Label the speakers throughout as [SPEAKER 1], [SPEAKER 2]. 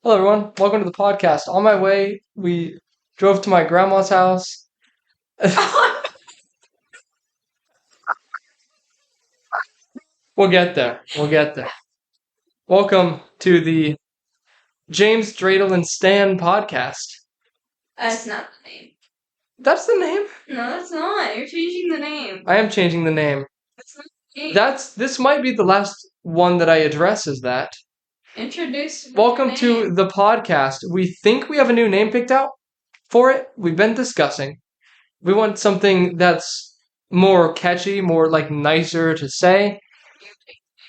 [SPEAKER 1] Hello, everyone. Welcome to the podcast. On my way, we drove to my grandma's house. We'll get there. We'll get there. Welcome to the James Dreidel and Stan podcast.
[SPEAKER 2] That's not the name.
[SPEAKER 1] That's the name?
[SPEAKER 2] No, that's not. You're changing the name.
[SPEAKER 1] I am changing the name.
[SPEAKER 2] That's not the name.
[SPEAKER 1] This might be the last one that I address as that.
[SPEAKER 2] Introduce
[SPEAKER 1] Welcome
[SPEAKER 2] the
[SPEAKER 1] to
[SPEAKER 2] name.
[SPEAKER 1] the podcast. We think we have a new name picked out for it. We've been discussing. We want something that's more catchy, more like nicer to say.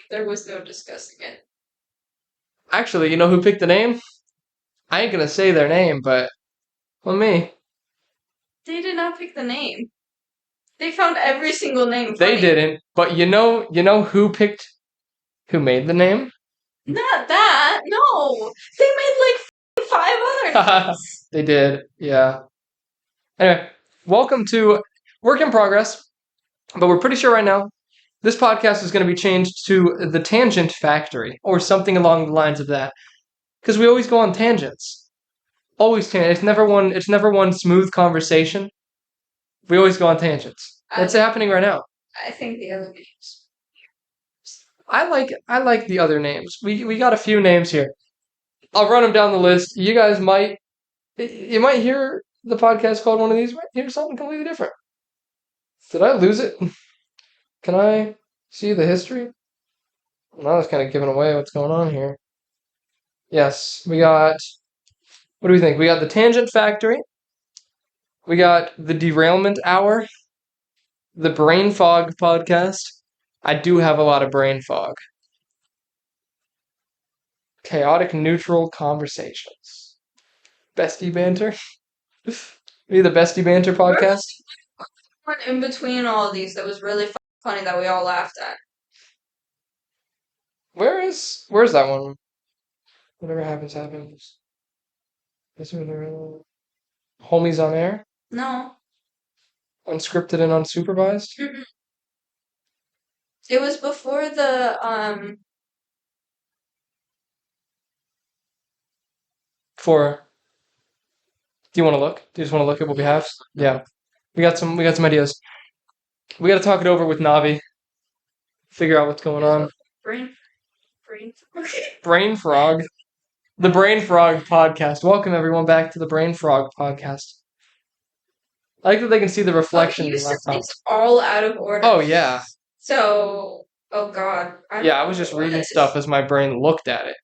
[SPEAKER 2] There was no discussing it.
[SPEAKER 1] Actually, you know who picked the name? I ain't gonna say their name, but well, me.
[SPEAKER 2] They did not pick the name. They found every single name
[SPEAKER 1] They
[SPEAKER 2] funny.
[SPEAKER 1] didn't. But who made the name?
[SPEAKER 2] Not that. No. They made like 5 other names.
[SPEAKER 1] They did. Yeah. Anyway, welcome to Work in Progress. But we're pretty sure right now this podcast is going to be changed to the Tangent Factory or something along the lines of that, because we always go on tangents. Always tangent. It's never one smooth conversation. We always go on tangents. That's happening right now.
[SPEAKER 2] I think the other names.
[SPEAKER 1] I like the other names. We got a few names here. I'll run them down the list. You might hear the podcast called one of these. You might hear something completely different. Did I lose it? Can I see the history? Now that's kind of giving away what's going on here. Yes, we got. What do we think? We got the Tangent Factory. We got the Derailment Hour. The Brain Fog Podcast. I do have a lot of brain fog. Chaotic Neutral Conversations. Bestie Banter. Maybe the Bestie Banter podcast.
[SPEAKER 2] One in between all of these that was really funny that we all laughed at.
[SPEAKER 1] Where's that one? Whatever happens, happens. Homies on air?
[SPEAKER 2] No.
[SPEAKER 1] Unscripted and unsupervised?
[SPEAKER 2] Mm-mm. It was before the
[SPEAKER 1] Do you want to look? Do you just want to look at what we have? Yeah. We got some ideas. We got to talk it over with Navi. Figure out what's going on.
[SPEAKER 2] brain
[SPEAKER 1] Brain Frog. The Brain Frog Podcast. Welcome everyone back to the Brain Frog Podcast. I like that they can see the reflection in the laptop.
[SPEAKER 2] It's all out of order.
[SPEAKER 1] Oh yeah.
[SPEAKER 2] So, oh god.
[SPEAKER 1] I was just reading stuff as my brain looked at it.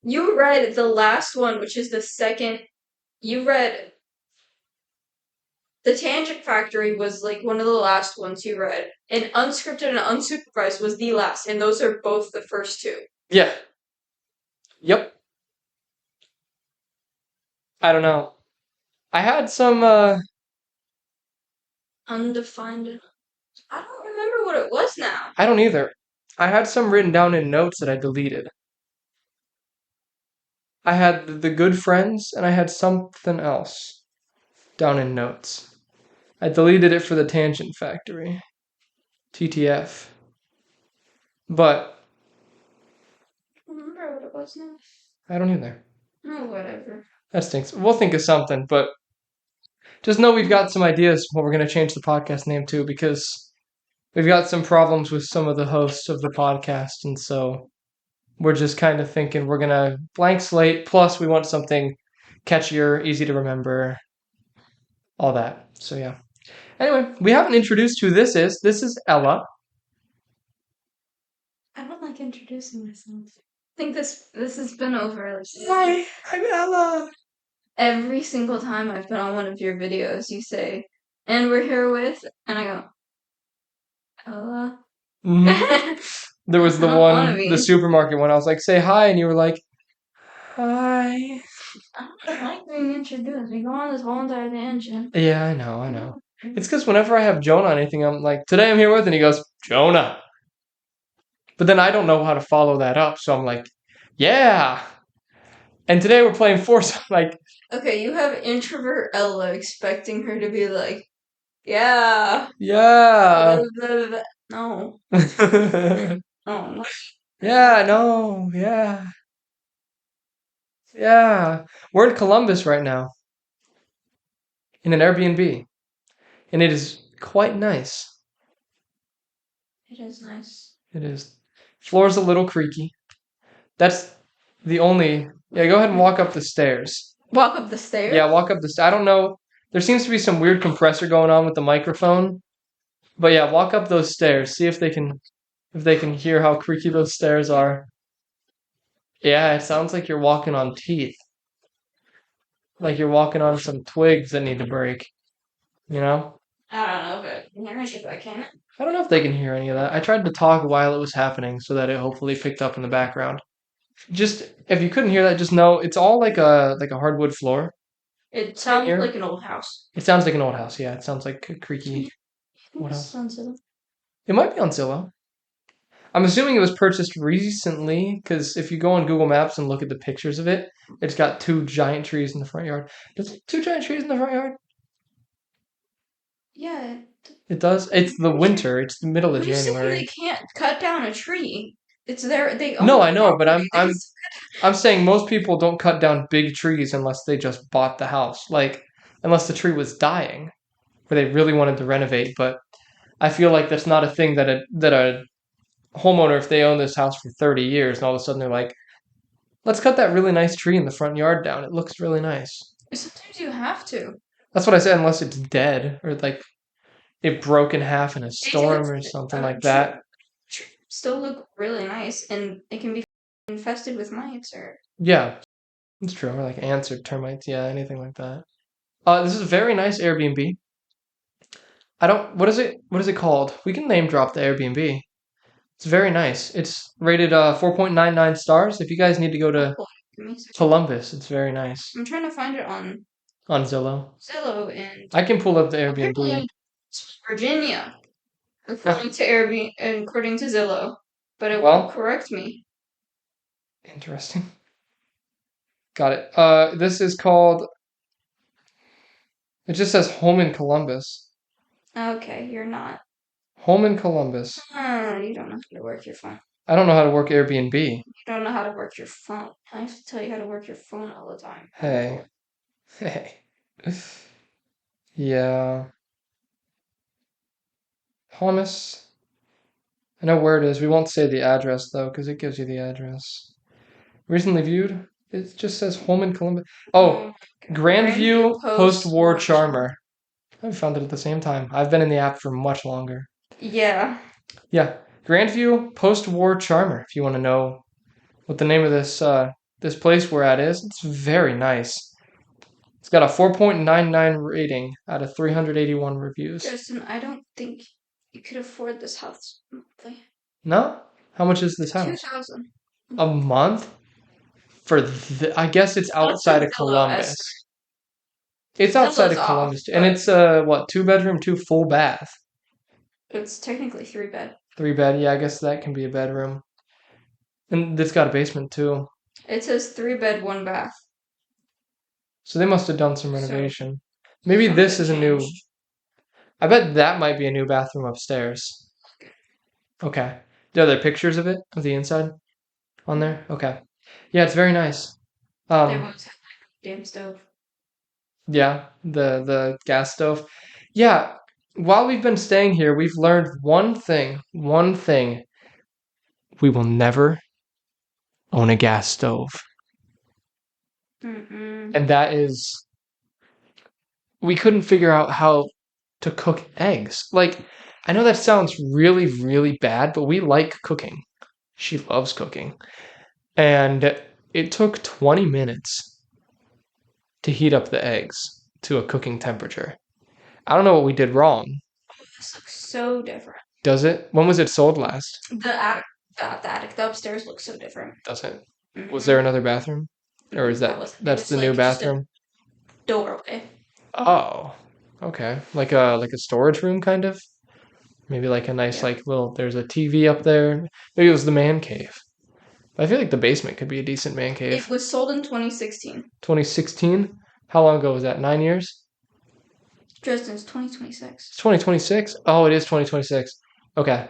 [SPEAKER 2] You read the last one, which is the second. You read the Tangent Factory was like one of the last ones you read, and Unscripted and Unsupervised was the last, and those are both the first two.
[SPEAKER 1] Yeah. Yep. I don't know. I had some
[SPEAKER 2] Undefined. I don't remember what it was now.
[SPEAKER 1] I don't either. I had some written down in notes that I deleted. I had the good friends and I had something else down in notes. I deleted it for the Tangent Factory. TTF. But
[SPEAKER 2] I don't remember what it was now.
[SPEAKER 1] I don't either.
[SPEAKER 2] Oh, whatever.
[SPEAKER 1] That stinks. We'll think of something, but just know we've got some ideas what we're going to change the podcast name to, because we've got some problems with some of the hosts of the podcast, and so we're just kind of thinking we're going to blank slate, plus we want something catchier, easy to remember, all that. So yeah. Anyway, we haven't introduced who this is. This is Ella.
[SPEAKER 2] I don't like introducing myself. I think this has been over.
[SPEAKER 1] Hi, I'm Ella.
[SPEAKER 2] Every single time I've been on one of your videos, you say, and we're here with, and I go, Ella.
[SPEAKER 1] Mm-hmm. There was the one, the supermarket one. I was like, say hi, and you were like, hi.
[SPEAKER 2] I don't like being introduced. We go on this whole entire tangent.
[SPEAKER 1] Yeah, I know. It's because whenever I have Jonah on anything, I'm like, today I'm here with, and he goes, Jonah. But then I don't know how to follow that up, so I'm like, yeah. And today we're playing Force. I'm like,
[SPEAKER 2] okay, you have introvert Ella expecting her to be like, yeah.
[SPEAKER 1] Yeah.
[SPEAKER 2] No. Oh.
[SPEAKER 1] Yeah, no, yeah. Yeah. We're in Columbus right now in an Airbnb, and it is quite nice.
[SPEAKER 2] It is nice.
[SPEAKER 1] It is. Floor's a little creaky. That's the only. Yeah, go ahead and walk up the stairs.
[SPEAKER 2] Walk up the stairs?
[SPEAKER 1] Yeah, walk up the stairs. I don't know. There seems to be some weird compressor going on with the microphone. But yeah, walk up those stairs. See if they can hear how creaky those stairs are. Yeah, it sounds like you're walking on teeth. Like you're walking on some twigs that need to break. You know?
[SPEAKER 2] I don't know, but if I can.
[SPEAKER 1] I don't know if they can hear any of that. I tried to talk while it was happening so that it hopefully picked up in the background. Just if you couldn't hear that, just know it's all like a hardwood floor.
[SPEAKER 2] It sounds like an old house.
[SPEAKER 1] It sounds like an old house, yeah. It sounds like a creaky old house. It might be on Zillow. I'm assuming it was purchased recently because if you go on Google Maps and look at the pictures of it, it's got two giant trees in the front yard. Does two giant trees in the front yard?
[SPEAKER 2] Yeah.
[SPEAKER 1] It does. It's the winter. It's the middle of
[SPEAKER 2] What are you saying
[SPEAKER 1] January.
[SPEAKER 2] they can't cut down a tree? It's there. They own
[SPEAKER 1] No,
[SPEAKER 2] the
[SPEAKER 1] I know, but
[SPEAKER 2] property.
[SPEAKER 1] I'm saying most people don't cut down big trees unless they just bought the house. Like unless the tree was dying, where they really wanted to renovate. But I feel like that's not a thing that a homeowner, if they own this house for 30 years and all of a sudden they're like, let's cut that really nice tree in the front yard down. It looks really nice.
[SPEAKER 2] Sometimes you have to.
[SPEAKER 1] That's what I said, unless it's dead or like it broke in half in a storm or something like that.
[SPEAKER 2] Still look really nice, and it can be infested with mites or.
[SPEAKER 1] Yeah, it's true. Or like ants or termites. Yeah, anything like that. This is a very nice Airbnb. I don't. What is it called? We can name drop the Airbnb. It's very nice. It's rated 4.99 stars. If you guys need to go to Columbus, it's very nice.
[SPEAKER 2] I'm trying to find it on
[SPEAKER 1] Zillow.
[SPEAKER 2] And
[SPEAKER 1] I can pull up the Airbnb.
[SPEAKER 2] It's Virginia, according to Airbnb and according to Zillow, but it won't correct me.
[SPEAKER 1] Interesting. Got it. This is called. It just says home in Columbus.
[SPEAKER 2] Okay, you're not.
[SPEAKER 1] Home in Columbus.
[SPEAKER 2] You don't know how to work your phone.
[SPEAKER 1] I don't know how to work Airbnb.
[SPEAKER 2] You don't know how to work your phone. I have to tell you how to work your phone all the time.
[SPEAKER 1] Hey. Hey. Yeah. Hummus. I know where it is. We won't say the address though, because it gives you the address. Recently viewed. It just says home in Columbus. Oh, Grandview post-war charmer. I found it at the same time. I've been in the app for much longer.
[SPEAKER 2] Yeah.
[SPEAKER 1] Yeah. Grandview post-war charmer. If you want to know what the name of this place we're at is, it's very nice. It's got a 4.99 rating out of 381 reviews.
[SPEAKER 2] Justin, I don't think you could afford this house monthly.
[SPEAKER 1] No? How much is this house?
[SPEAKER 2] $2,000
[SPEAKER 1] a month for I guess it's outside of Columbus. It's outside of Columbus, and it's what, 2-bedroom, 2 full bath.
[SPEAKER 2] It's technically 3-bed.
[SPEAKER 1] 3-bed, yeah, I guess that can be a bedroom. And it's got a basement too.
[SPEAKER 2] It says 3-bed, 1 bath.
[SPEAKER 1] So they must have done some renovation. Maybe this is a new. I bet that might be a new bathroom upstairs. Okay. Are there pictures of it, of the inside on there? Okay. Yeah, it's very nice.
[SPEAKER 2] They always have a damn stove.
[SPEAKER 1] Yeah, the gas stove. Yeah, while we've been staying here, we've learned one thing. One thing. We will never own a gas stove. And that is, we couldn't figure out how to cook eggs. Like, I know that sounds really, really bad, but we like cooking. She loves cooking. And it took 20 minutes to heat up the eggs to a cooking temperature. I don't know what we did wrong.
[SPEAKER 2] This looks so different.
[SPEAKER 1] Does it? When was it sold last?
[SPEAKER 2] The attic, the upstairs looks so different.
[SPEAKER 1] Does it? Was there another bathroom? Or is that's the new bathroom?
[SPEAKER 2] Doorway.
[SPEAKER 1] Oh, okay. Like a storage room kind of? Maybe like a nice there's a TV up there. Maybe it was the man cave. But I feel like the basement could be a decent man cave.
[SPEAKER 2] It was sold in 2016.
[SPEAKER 1] 2016? How long ago was that? 9 years?
[SPEAKER 2] Dresden's 2026.
[SPEAKER 1] It's 2026? Oh, it is 2026. Okay.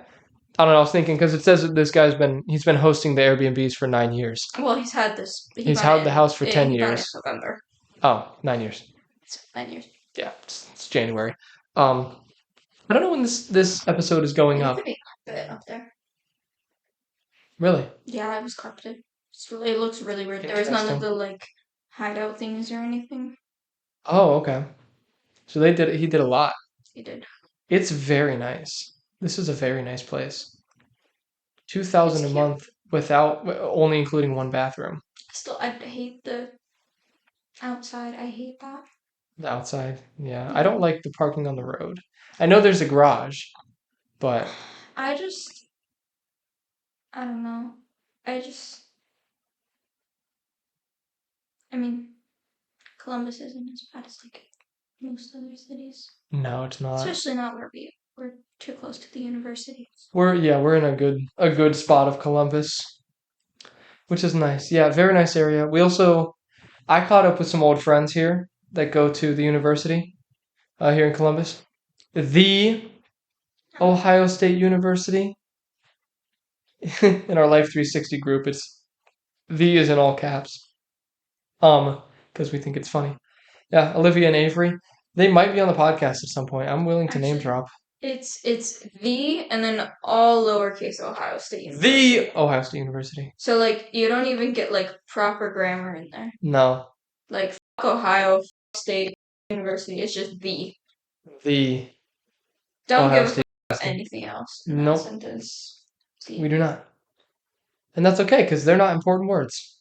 [SPEAKER 1] I don't know. I was thinking because it says that he's been hosting the Airbnbs for 9 years.
[SPEAKER 2] Well, he's had this.
[SPEAKER 1] He's had the house for 10
[SPEAKER 2] he got it
[SPEAKER 1] years.
[SPEAKER 2] in November.
[SPEAKER 1] Oh, 9 years.
[SPEAKER 2] It's 9 years.
[SPEAKER 1] Yeah, it's January. I don't know when this episode is going
[SPEAKER 2] There
[SPEAKER 1] up.
[SPEAKER 2] could be carpet up there.
[SPEAKER 1] Really?
[SPEAKER 2] Yeah, it was carpeted. It looks really weird. There was none of
[SPEAKER 1] Interesting.
[SPEAKER 2] the hideout things or anything.
[SPEAKER 1] Oh, okay. So he did a lot.
[SPEAKER 2] He did.
[SPEAKER 1] It's very nice. This is a very nice place. 2,000 a
[SPEAKER 2] It's cute.
[SPEAKER 1] month without only including one bathroom.
[SPEAKER 2] Still, I hate the outside. I hate that.
[SPEAKER 1] The outside. Yeah. I don't like the parking on the road. I know there's a garage, but
[SPEAKER 2] I don't know. I mean, Columbus isn't as bad as most other cities.
[SPEAKER 1] no, it's not.
[SPEAKER 2] Especially not where we're too close to the university.
[SPEAKER 1] We're in a good spot of Columbus, which is nice. Yeah, very nice area. I caught up with some old friends here that go to the university here in Columbus. The Ohio State University. In our Life 360 group, it's the is in all caps. Because we think it's funny. Yeah, Olivia and Avery. They might be on the podcast at some point. I'm willing to name
[SPEAKER 2] Actually,
[SPEAKER 1] drop.
[SPEAKER 2] It's the and then all lowercase Ohio State University.
[SPEAKER 1] The Ohio State University.
[SPEAKER 2] So you don't even get proper grammar in there.
[SPEAKER 1] No.
[SPEAKER 2] Fuck Ohio State University. It's just the.
[SPEAKER 1] The
[SPEAKER 2] Don't
[SPEAKER 1] Ohio
[SPEAKER 2] give a
[SPEAKER 1] State
[SPEAKER 2] fuck about
[SPEAKER 1] University.
[SPEAKER 2] anything else in that
[SPEAKER 1] Nope.
[SPEAKER 2] sentence. The.
[SPEAKER 1] We do not. And that's okay, because they're not important words.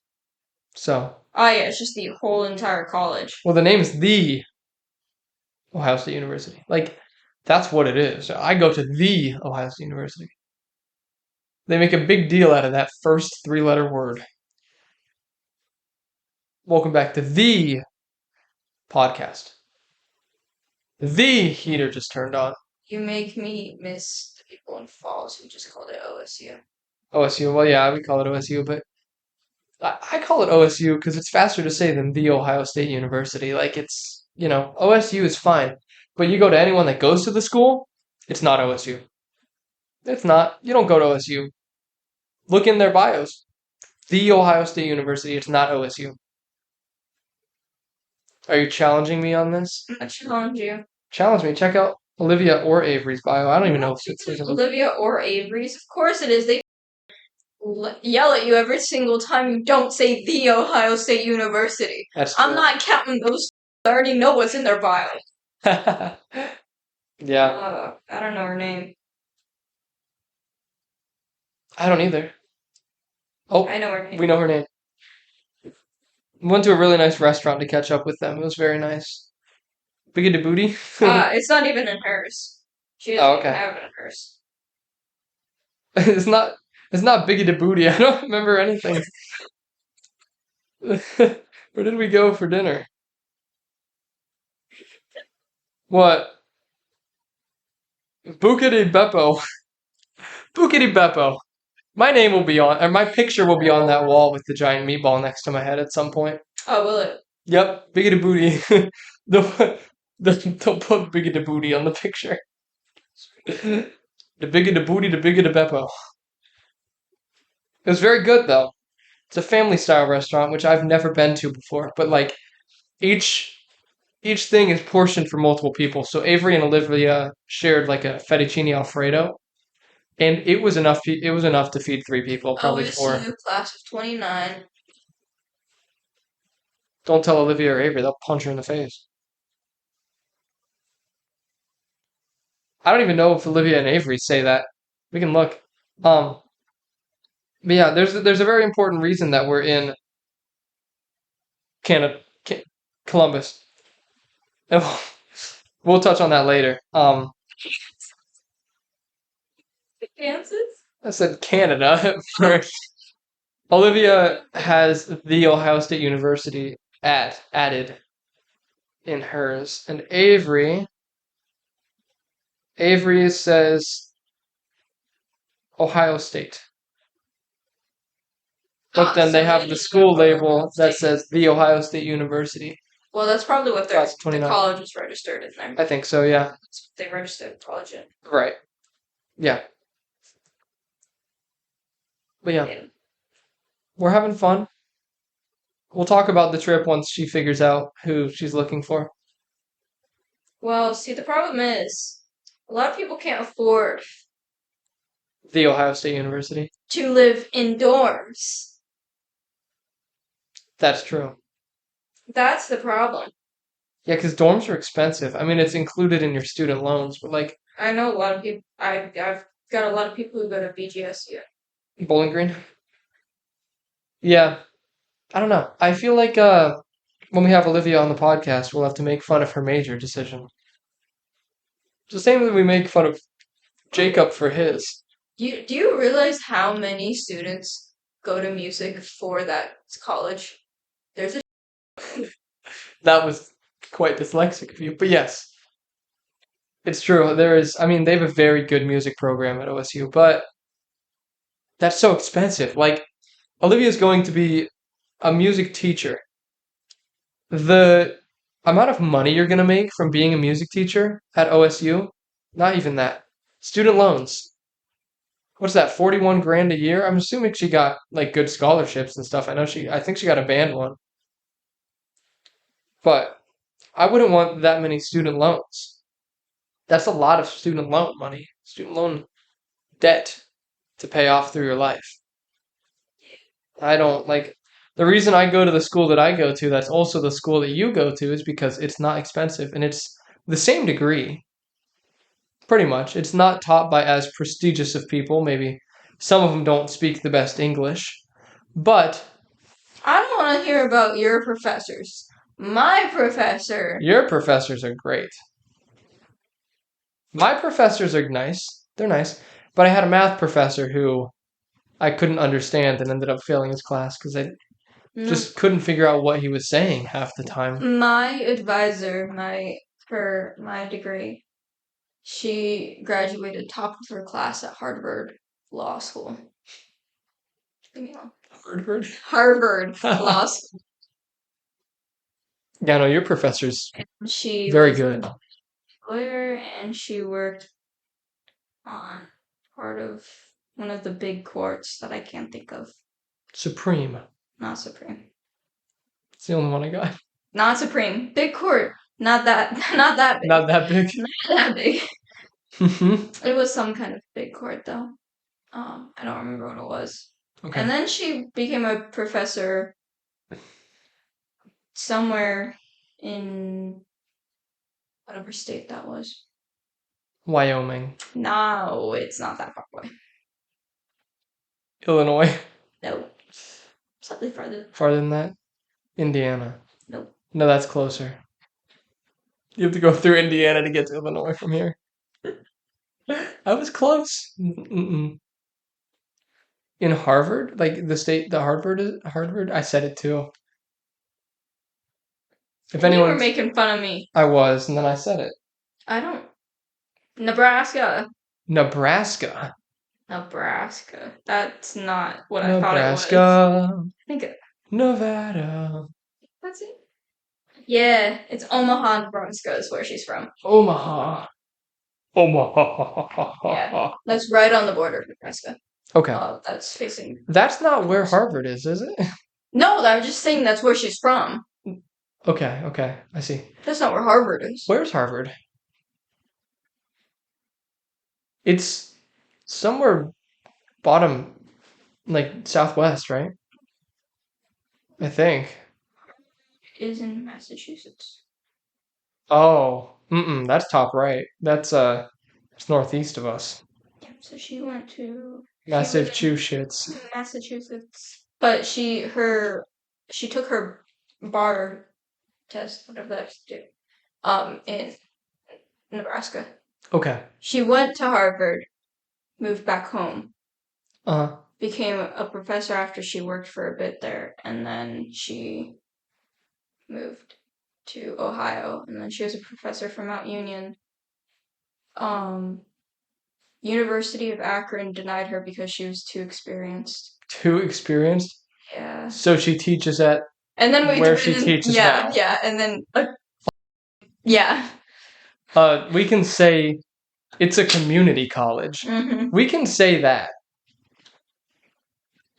[SPEAKER 1] So.
[SPEAKER 2] Oh yeah, it's just the whole entire college.
[SPEAKER 1] Well, the name is the Ohio State University. That's what it is. I go to the Ohio State University. They make a big deal out of that first three-letter word. Welcome back to the podcast. The heater just turned on.
[SPEAKER 2] You make me miss the people in Falls who just called it OSU.
[SPEAKER 1] OSU. Well, yeah, we call it OSU, but I call it OSU because it's faster to say than the Ohio State University. OSU is fine. But you go to anyone that goes to the school, it's not OSU. It's not. You don't go to OSU. Look in their bios. The Ohio State University. It's not OSU. Are you challenging me on this?
[SPEAKER 2] I'm gonna challenge you.
[SPEAKER 1] Challenge me. Check out Olivia or Avery's bio. I don't even know if it's
[SPEAKER 2] Olivia or Avery's. Of course it is. They yell at you every single time you don't say the Ohio State University.
[SPEAKER 1] That's true.
[SPEAKER 2] I'm not counting those. I already know what's in their bio.
[SPEAKER 1] Yeah.
[SPEAKER 2] I don't know her name.
[SPEAKER 1] I don't either. Oh,
[SPEAKER 2] I know her name.
[SPEAKER 1] we know her name. We went to a really nice restaurant to catch up with them. It was very nice. Biggie de Booty?
[SPEAKER 2] It's not even in hers. She doesn't even have it in hers.
[SPEAKER 1] It's not Biggie de Booty. I don't remember anything. Where did we go for dinner? What? Buca di Beppo. Buca di Beppo. My name will be on, or my picture will be on that wall with the giant meatball next to my head at some point.
[SPEAKER 2] Oh, will it?
[SPEAKER 1] Yep, Biggie de Booty. They'll put Biggie de Booty on the picture. The Biggie de Booty, the Biggie de Beppo. It was very good though. It's a family style restaurant, which I've never been to before. But each thing is portioned for multiple people. So Avery and Olivia shared a fettuccine alfredo, and it was enough. It was enough to feed 3 people, probably 4.
[SPEAKER 2] OSU class of 29.
[SPEAKER 1] Don't tell Olivia or Avery; they'll punch her in the face. I don't even know if Olivia and Avery say that. We can look. But yeah, there's a very important reason that we're in Canada, Columbus. And we'll touch on that later.
[SPEAKER 2] Kansas?
[SPEAKER 1] I said Canada first. Olivia has the Ohio State University added in hers, and Avery says Ohio State. But then they have the school label that says the Ohio State University.
[SPEAKER 2] Well, that's probably what
[SPEAKER 1] Class of
[SPEAKER 2] the
[SPEAKER 1] 29.
[SPEAKER 2] college was registered in there.
[SPEAKER 1] I think so, yeah.
[SPEAKER 2] That's what they registered the college in.
[SPEAKER 1] Right. Yeah. But yeah, we're having fun. We'll talk about the trip once she figures out who she's looking for.
[SPEAKER 2] Well, see, the problem is a lot of people can't afford
[SPEAKER 1] The Ohio State University.
[SPEAKER 2] to live in dorms.
[SPEAKER 1] That's true.
[SPEAKER 2] That's the problem.
[SPEAKER 1] Yeah, because dorms are expensive. I mean, it's included in your student loans, but like
[SPEAKER 2] I know a lot of people. I've got a lot of people who go to BGSU.
[SPEAKER 1] Bowling Green. Yeah, I don't know. I feel like when we have Olivia on the podcast, we'll have to make fun of her major decision. It's the same that we make fun of Jacob for his.
[SPEAKER 2] Do you realize how many students go to music for that college? There's a
[SPEAKER 1] That was quite dyslexic of you, but yes, it's true. There is. I mean, they have a very good music program at OSU, but that's so expensive. Like, Olivia's going to be a music teacher. The amount of money you're going to make from being a music teacher at OSU, not even that. Student loans. What's that, 41 grand a year? I'm assuming she got like good scholarships and stuff. I think she got a band one. But I wouldn't want that many student loans. That's a lot of student loan money, student loan debt to pay off through your life. I don't like the reason I go to the school that I go to, that's also the school that you go to, is because it's not expensive and it's the same degree. Pretty much. It's not taught by as prestigious of people. Maybe some of them don't speak the best English. But
[SPEAKER 2] I don't want to hear about your professors. My professor.
[SPEAKER 1] your professors are great. My professors are nice. They're nice. But I had a math professor who I couldn't understand and ended up failing his class because I just couldn't figure out what he was saying half the time.
[SPEAKER 2] My advisor, for my degree, she graduated top of her class at Harvard Law School. Harvard Law School.
[SPEAKER 1] Yeah, no, your professor's
[SPEAKER 2] She
[SPEAKER 1] very
[SPEAKER 2] was
[SPEAKER 1] good.
[SPEAKER 2] a lawyer, and she worked on part of one of the big courts that I can't think of.
[SPEAKER 1] Supreme.
[SPEAKER 2] Not Supreme.
[SPEAKER 1] It's the only one I got.
[SPEAKER 2] Not Supreme. Big court. Not that big.
[SPEAKER 1] Not that big.
[SPEAKER 2] Not that big. It was some kind of big court though. I don't remember what it was.
[SPEAKER 1] Okay.
[SPEAKER 2] And then she became a professor somewhere in whatever state that was.
[SPEAKER 1] Wyoming.
[SPEAKER 2] No, it's not that far away.
[SPEAKER 1] Illinois.
[SPEAKER 2] No. Slightly farther.
[SPEAKER 1] Farther than that? Indiana.
[SPEAKER 2] Nope.
[SPEAKER 1] No, that's closer. You have to go through Indiana to get to Illinois from here. I was close. Mm-mm. In Harvard? Like the state, Harvard? I said it too. If
[SPEAKER 2] You
[SPEAKER 1] anyone,
[SPEAKER 2] were making fun of me.
[SPEAKER 1] I was, and then I said it.
[SPEAKER 2] I don't. Nebraska.
[SPEAKER 1] Nebraska.
[SPEAKER 2] That's not what I thought it was.
[SPEAKER 1] Nebraska.
[SPEAKER 2] I think
[SPEAKER 1] Nevada.
[SPEAKER 2] that's it. Yeah, it's Omaha, Nebraska is where she's from.
[SPEAKER 1] Omaha.
[SPEAKER 2] Yeah, that's right on the border of Nebraska.
[SPEAKER 1] Okay.
[SPEAKER 2] That's facing.
[SPEAKER 1] That's not where Harvard is it?
[SPEAKER 2] No, I'm just saying that's where she's from.
[SPEAKER 1] Okay, I see.
[SPEAKER 2] That's not where Harvard is.
[SPEAKER 1] Where's Harvard? It's somewhere bottom, like southwest, right? I think.
[SPEAKER 2] It is in Massachusetts.
[SPEAKER 1] Oh, that's top right. That's northeast of us.
[SPEAKER 2] Yeah, so she went to
[SPEAKER 1] Massachusetts.
[SPEAKER 2] Massachusetts, but she took her bar test, whatever that's do, in Nebraska.
[SPEAKER 1] Okay.
[SPEAKER 2] She went to Harvard, moved back home,
[SPEAKER 1] Uh-huh.
[SPEAKER 2] became a professor after she worked for a bit there, and then she moved to Ohio, and then she was a professor for Mount Union. University of Akron denied her because she was too experienced.
[SPEAKER 1] Too experienced?
[SPEAKER 2] Yeah.
[SPEAKER 1] So she teaches at
[SPEAKER 2] And then
[SPEAKER 1] where she teaches now.
[SPEAKER 2] Yeah, and then yeah.
[SPEAKER 1] We can say it's a community college.
[SPEAKER 2] Mm-hmm.
[SPEAKER 1] We can say that.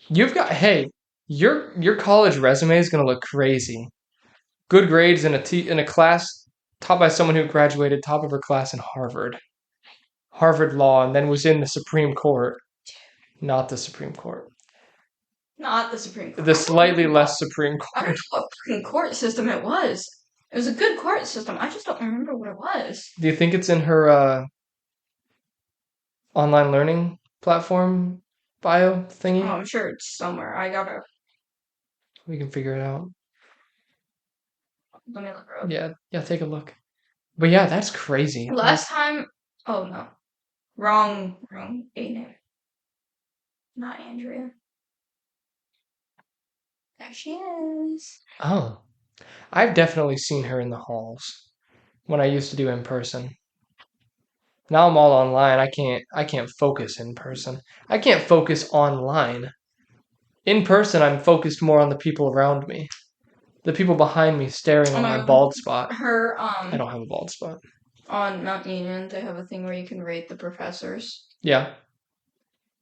[SPEAKER 1] Hey, your college resume is gonna look crazy. Good grades in a class taught by someone who graduated top of her class in Harvard Law, and then was in the Supreme Court, not the Supreme Court,
[SPEAKER 2] Not the Supreme Court.
[SPEAKER 1] the slightly less Supreme
[SPEAKER 2] I don't
[SPEAKER 1] Court.
[SPEAKER 2] know what fucking court system it was. It was a good court system. I just don't remember what it was.
[SPEAKER 1] Do you think it's in her online learning platform bio
[SPEAKER 2] Oh,
[SPEAKER 1] thingy?
[SPEAKER 2] I'm sure it's somewhere.
[SPEAKER 1] We can figure it out.
[SPEAKER 2] Let me look it up.
[SPEAKER 1] Yeah, take a look. But yeah, that's crazy.
[SPEAKER 2] Last time, oh no, wrong A name. Not Andrea. There she is.
[SPEAKER 1] Oh, I've definitely seen her in the halls when I used to do in person. Now I'm all online. I can't focus in person. I can't focus online. In person, I'm focused more on the people around me. The people behind me staring
[SPEAKER 2] Oh
[SPEAKER 1] at
[SPEAKER 2] my
[SPEAKER 1] my
[SPEAKER 2] God.
[SPEAKER 1] bald spot.
[SPEAKER 2] Her
[SPEAKER 1] I don't have a bald spot.
[SPEAKER 2] on Mount Union, they have a thing where you can rate the professors.
[SPEAKER 1] Yeah.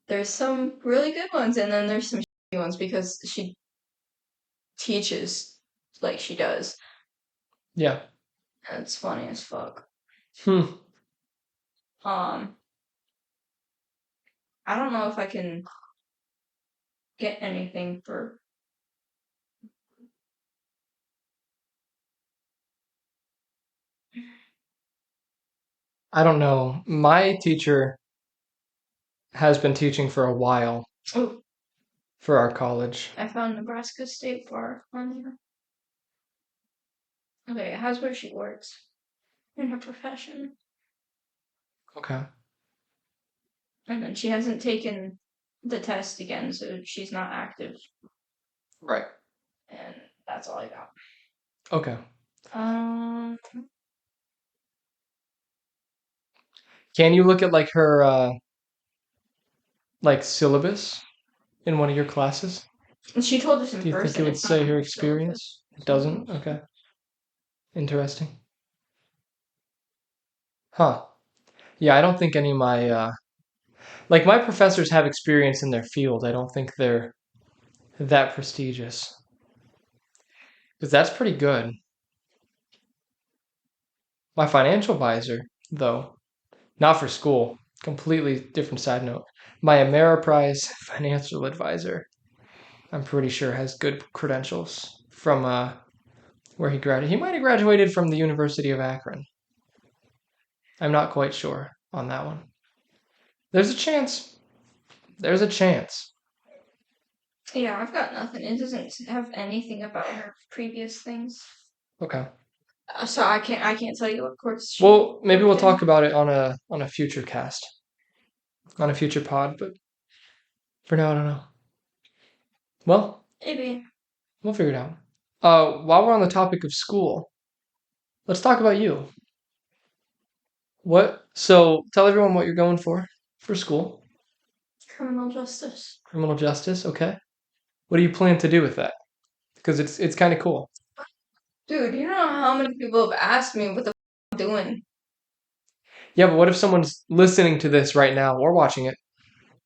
[SPEAKER 2] There's some really good ones, and then there's some shitty ones because she teaches like she does.
[SPEAKER 1] Yeah.
[SPEAKER 2] And it's funny as fuck.
[SPEAKER 1] Hmm.
[SPEAKER 2] I don't know if I can get anything for.
[SPEAKER 1] I don't know. My teacher has been teaching for a while
[SPEAKER 2] Oh,
[SPEAKER 1] for our college.
[SPEAKER 2] I found Nebraska State Bar on here. Okay, it has where she works in her profession.
[SPEAKER 1] Okay.
[SPEAKER 2] And then she hasn't taken the test again, so she's not active.
[SPEAKER 1] Right.
[SPEAKER 2] And that's all I got.
[SPEAKER 1] Okay.
[SPEAKER 2] Um,
[SPEAKER 1] Can you look at like her like syllabus in one of your classes?
[SPEAKER 2] she told us in
[SPEAKER 1] Do you
[SPEAKER 2] person.
[SPEAKER 1] think it would
[SPEAKER 2] it's not
[SPEAKER 1] say
[SPEAKER 2] on
[SPEAKER 1] her
[SPEAKER 2] her
[SPEAKER 1] experience? It doesn't? Okay. Interesting. Huh. Yeah, I don't think any of my like my professors have experience in their field. I don't think they're that prestigious. Because that's pretty good. My financial advisor, though, not for school, completely different side note. My Ameriprise financial advisor, I'm pretty sure has good credentials from where he graduated. He might have graduated from the University of Akron. I'm not quite sure on that one. There's a chance. There's a chance.
[SPEAKER 2] Yeah, I've got nothing. It doesn't have anything about her previous things.
[SPEAKER 1] Okay.
[SPEAKER 2] So I can't tell you what courts she
[SPEAKER 1] Well, maybe we'll
[SPEAKER 2] worked in.
[SPEAKER 1] talk about it on a future cast, on a future pod, but for now I don't know. Well,
[SPEAKER 2] Maybe.
[SPEAKER 1] we'll figure it out. While we're on the topic of school, let's talk about you. So tell everyone what you're going for school.
[SPEAKER 2] Criminal justice.
[SPEAKER 1] Criminal justice, okay? What do you plan to do with that? Because it's kind of cool.
[SPEAKER 2] Dude, you know how many people have asked me what the I'm doing?
[SPEAKER 1] Yeah, but what if someone's listening to this right now or watching it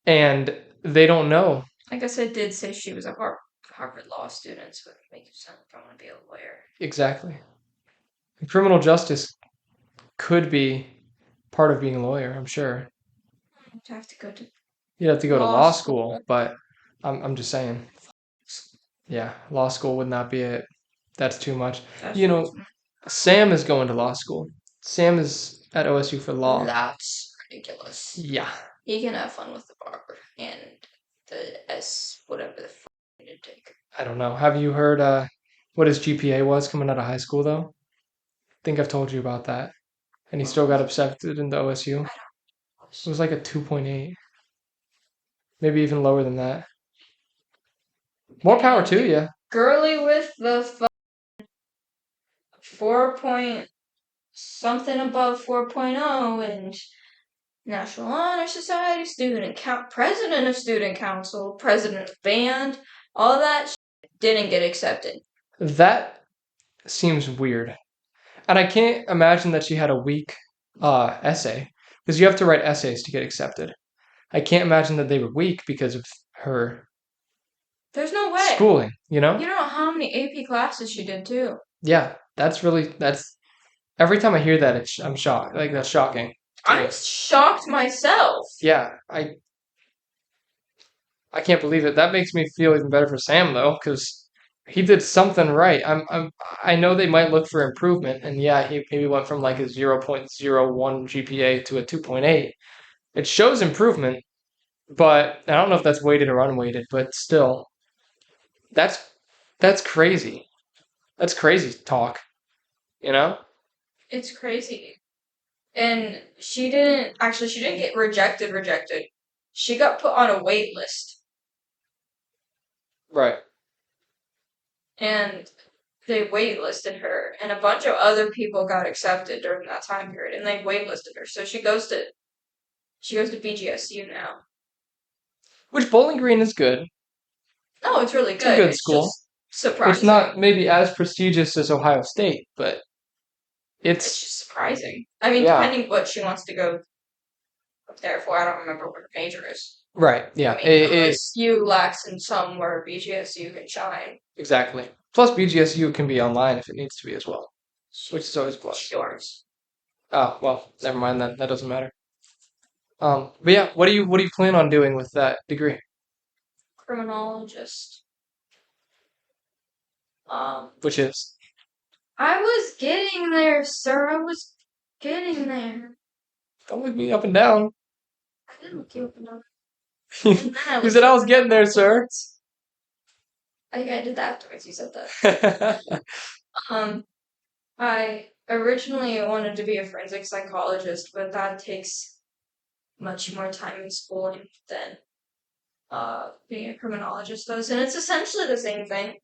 [SPEAKER 1] and they don't know?
[SPEAKER 2] I guess I did say she was a Harvard law student, so it would make it sound like I want to be a lawyer.
[SPEAKER 1] Exactly. Criminal justice could be part of being a lawyer, I'm sure.
[SPEAKER 2] I'd have to go to
[SPEAKER 1] You'd have to go to
[SPEAKER 2] law
[SPEAKER 1] law
[SPEAKER 2] school.
[SPEAKER 1] school, but I'm just saying. Yeah, law school would not be it. That's too much.
[SPEAKER 2] That's
[SPEAKER 1] You know, Sam is going to law school. Sam is at OSU for law.
[SPEAKER 2] That's ridiculous.
[SPEAKER 1] Yeah.
[SPEAKER 2] He can have fun with the bar and the whatever the fuck he did take.
[SPEAKER 1] I don't know. Have you heard what his GPA was coming out of high school though? I think I've told you about that. And he still got accepted into OSU. It was like a 2.8. Maybe even lower than that. More power to you.
[SPEAKER 2] Girly with the 4 point something above 4.0 and National Honor Society, president of student council, president of band, all that didn't get accepted.
[SPEAKER 1] That seems weird. And I can't imagine that she had a weak essay because you have to write essays to get accepted. I can't imagine that they were weak because of her
[SPEAKER 2] There's no way.
[SPEAKER 1] schooling,
[SPEAKER 2] You don't know how many AP classes she did too.
[SPEAKER 1] Yeah, that's every time I hear that, I'm shocked. Like, that's shocking to me.
[SPEAKER 2] I'm shocked myself.
[SPEAKER 1] Yeah, I can't believe it. That makes me feel even better for Sam though, because he did something right. I know they might look for improvement, and yeah, he maybe went from like a 0.01 GPA to a 2.8. It shows improvement, but I don't know if that's weighted or unweighted, but still, that's that's crazy. That's crazy talk, you know?
[SPEAKER 2] It's crazy. And she didn't get rejected. She got put on a wait list.
[SPEAKER 1] Right.
[SPEAKER 2] And they waitlisted her, and a bunch of other people got accepted during that time period, and they waitlisted her. So she goes to BGSU now.
[SPEAKER 1] Which Bowling Green is good.
[SPEAKER 2] No, it's really
[SPEAKER 1] It's
[SPEAKER 2] good.
[SPEAKER 1] a good
[SPEAKER 2] It's
[SPEAKER 1] school.
[SPEAKER 2] just surprising.
[SPEAKER 1] It's not maybe as prestigious as Ohio State, but
[SPEAKER 2] It's
[SPEAKER 1] it's
[SPEAKER 2] just surprising. I mean,
[SPEAKER 1] yeah.
[SPEAKER 2] depending what she wants to go up there for, I don't remember what her major is.
[SPEAKER 1] Right. Yeah.
[SPEAKER 2] I mean, OSU lacks in some where BGSU can shine.
[SPEAKER 1] Exactly. Plus, BGSU can be online if it needs to be as well, which is always a plus.
[SPEAKER 2] Yours.
[SPEAKER 1] Oh well, never mind then. That doesn't matter. But yeah, what do you plan on doing with that degree?
[SPEAKER 2] Criminologist.
[SPEAKER 1] Which is
[SPEAKER 2] I was getting there, sir. I was getting there.
[SPEAKER 1] don't look me up and down.
[SPEAKER 2] I didn't look you up and down.
[SPEAKER 1] You said I was getting there, sir.
[SPEAKER 2] I think I did that afterwards. You said that. I originally wanted to be a forensic psychologist, but that takes much more time in schooling than being a criminologist does, and it's essentially the same thing.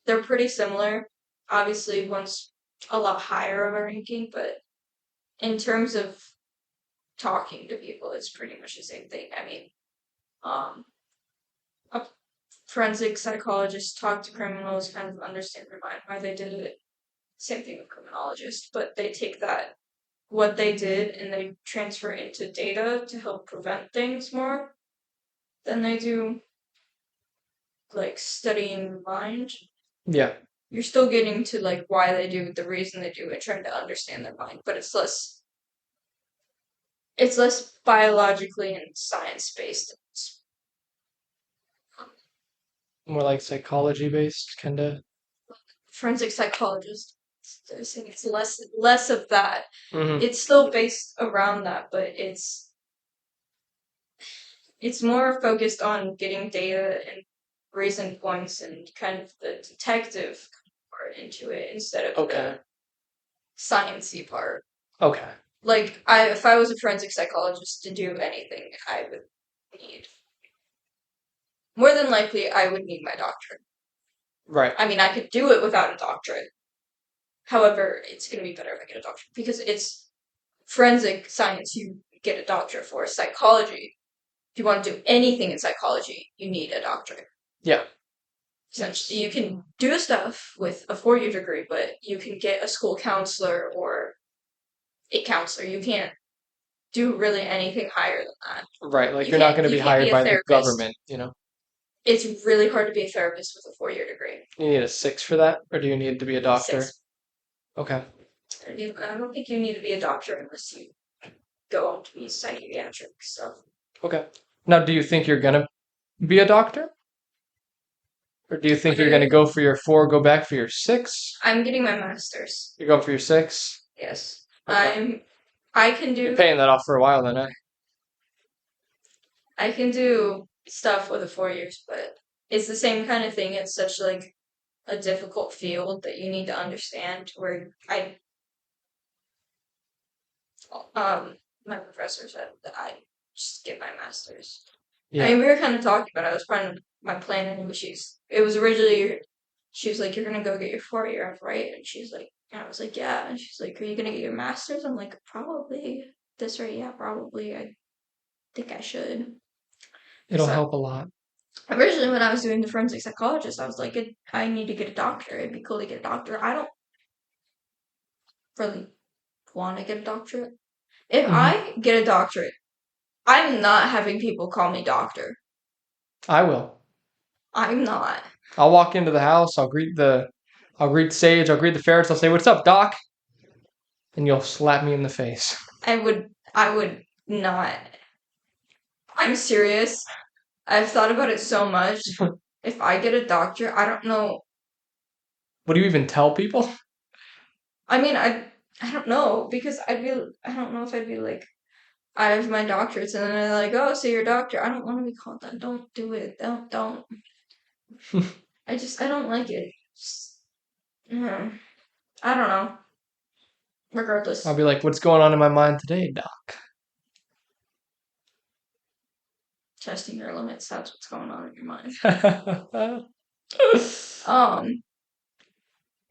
[SPEAKER 2] They're pretty similar. Obviously, one's a lot higher of a ranking, but in terms of talking to people, it's pretty much the same thing. I mean, a forensic psychologist talk to criminals, kind of understand their mind, why they did it. Same thing with criminologists, but they take that what they did and they transfer it into data to help prevent things more than they do like studying the mind.
[SPEAKER 1] Yeah.
[SPEAKER 2] You're still getting to like why they do it, the reason they do it, trying to understand their mind, but it's less biologically and science based.
[SPEAKER 1] More like psychology based, kind of.
[SPEAKER 2] Forensic psychologist. They're saying it's less of that.
[SPEAKER 1] Mm-hmm.
[SPEAKER 2] It's still based around that, but it's more focused on getting data and reason points and kind of the detective part into it instead of the sciencey part.
[SPEAKER 1] Okay.
[SPEAKER 2] Like if I was a forensic psychologist to do anything, I would need more than likely I would need my doctorate.
[SPEAKER 1] Right.
[SPEAKER 2] I mean, I could do it without a doctorate. However, it's going to be better if I get a doctorate because it's forensic science you get a doctorate for. Psychology, if you want to do anything in psychology, you need a doctorate.
[SPEAKER 1] Yeah.
[SPEAKER 2] Essentially, you can do stuff with a 4-year degree, but you can get a school counselor or a counselor. You can't do really anything higher than that.
[SPEAKER 1] Right, like you're not going to be hired by the government, you know?
[SPEAKER 2] It's really hard to be a therapist with a 4-year degree.
[SPEAKER 1] You need a 6 for that, or do you need to be a doctor?
[SPEAKER 2] 6.
[SPEAKER 1] Okay.
[SPEAKER 2] I don't think you need to be a doctor unless you go on to be psychiatric stuff.
[SPEAKER 1] Okay. Now, do you think you're going to be a doctor? Or do you think you're going to go for your 4, go back for your 6?
[SPEAKER 2] I'm getting my master's.
[SPEAKER 1] You're going for your 6?
[SPEAKER 2] Yes.
[SPEAKER 1] Okay.
[SPEAKER 2] I can do...
[SPEAKER 1] You're paying that off for a while then, eh?
[SPEAKER 2] I can do stuff with the 4 years, but it's the same kind of thing. It's such like a difficult field that you need to understand where my professor said that I just get my master's. Yeah. I mean, we were kind of talking about it. I was part of my plan, and she was like, you're gonna go get your 4-year, right? And she's like, and I was like, yeah. And she's like, are you gonna get your master's? I'm like, probably. This right? Yeah, probably. I think I should.
[SPEAKER 1] It'll help a lot.
[SPEAKER 2] Originally, when I was doing the forensic psychologist, I was like, I need to get a doctorate. It'd be cool to get a doctorate. I don't really want to get a doctorate. If I get a doctorate, I'm not having people call me doctor.
[SPEAKER 1] I will.
[SPEAKER 2] I'm not.
[SPEAKER 1] I'll walk into the house. I'll greet Sage. I'll greet the ferrets. I'll say, "What's up, Doc?" And you'll slap me in the face.
[SPEAKER 2] I would not. I'm serious. I've thought about it so much. If I get a doctor, I don't know.
[SPEAKER 1] What do you even tell people?
[SPEAKER 2] I mean, I don't know because I don't know if I'd be like, I have my doctorates, and then they're like, oh, so you're a doctor. I don't want to be called that. Don't do it. Don't. I don't like it. I don't know. Regardless.
[SPEAKER 1] I'll be like, "What's going on in my mind today, Doc?"
[SPEAKER 2] Testing your limits, that's what's going on in your mind.
[SPEAKER 1] Hmm.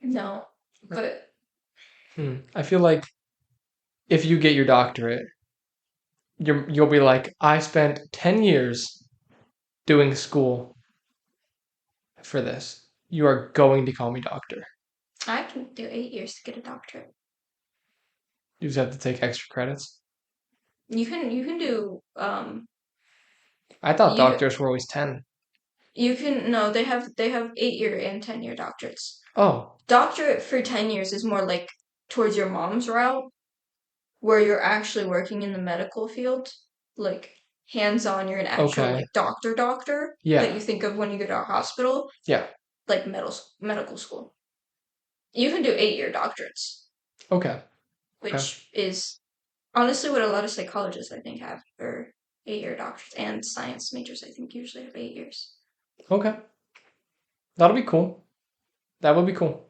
[SPEAKER 2] No, but
[SPEAKER 1] I feel like if you get your doctorate, you'll be like, "I spent 10 years doing school for this. You are going to call me doctor."
[SPEAKER 2] I can do 8 years to get a doctorate.
[SPEAKER 1] You just have to take extra credits.
[SPEAKER 2] You can do
[SPEAKER 1] I thought doctors were always 10.
[SPEAKER 2] no, they have 8-year and 10-year doctorates.
[SPEAKER 1] Oh.
[SPEAKER 2] Doctorate for 10 years is more like towards your mom's route, where you're actually working in the medical field, like hands-on. You're an actual
[SPEAKER 1] Okay.
[SPEAKER 2] like doctor
[SPEAKER 1] Yeah.
[SPEAKER 2] that you think of when you go to a hospital.
[SPEAKER 1] Yeah.
[SPEAKER 2] Like medical school. You can do 8-year doctorates.
[SPEAKER 1] Okay.
[SPEAKER 2] Which is honestly what a lot of psychologists I think have, or 8-year doctorates, and science majors I think usually have 8 years.
[SPEAKER 1] Okay. That'll be cool. That would be cool.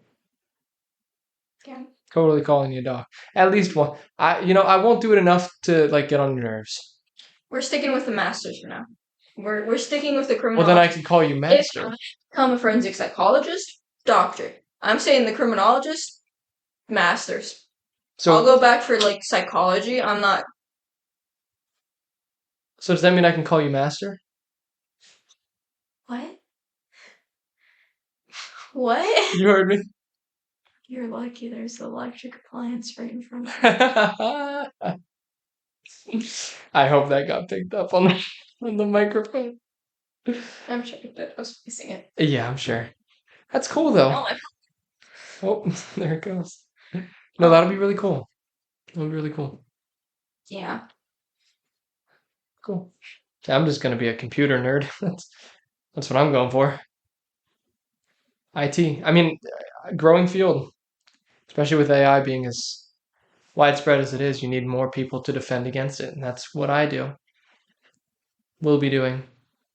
[SPEAKER 2] Yeah.
[SPEAKER 1] Totally calling you a doc. At least one. I won't do it enough to like get on your nerves.
[SPEAKER 2] We're sticking with the masters for now. We're sticking with the
[SPEAKER 1] Well,
[SPEAKER 2] criminology.
[SPEAKER 1] then I can call you master.
[SPEAKER 2] If I become a forensic psychologist, doctor. I'm saying the criminologist, masters. So I'll go back for like psychology. I'm not.
[SPEAKER 1] So does that mean I can call you master?
[SPEAKER 2] What? What?
[SPEAKER 1] You heard me.
[SPEAKER 2] You're lucky there's electric appliance right in front of you.
[SPEAKER 1] I hope that got picked up on the microphone.
[SPEAKER 2] I'm sure it did. I was missing it.
[SPEAKER 1] Yeah, I'm sure. That's cool though. Oh, there it goes. No, that'll be really cool. That'll be really cool.
[SPEAKER 2] Yeah.
[SPEAKER 1] Cool. I'm just gonna be a computer nerd. That's what I'm going for. IT. I mean, growing field, especially with AI being as widespread as it is. You need more people to defend against it, and that's what I do. Will be doing.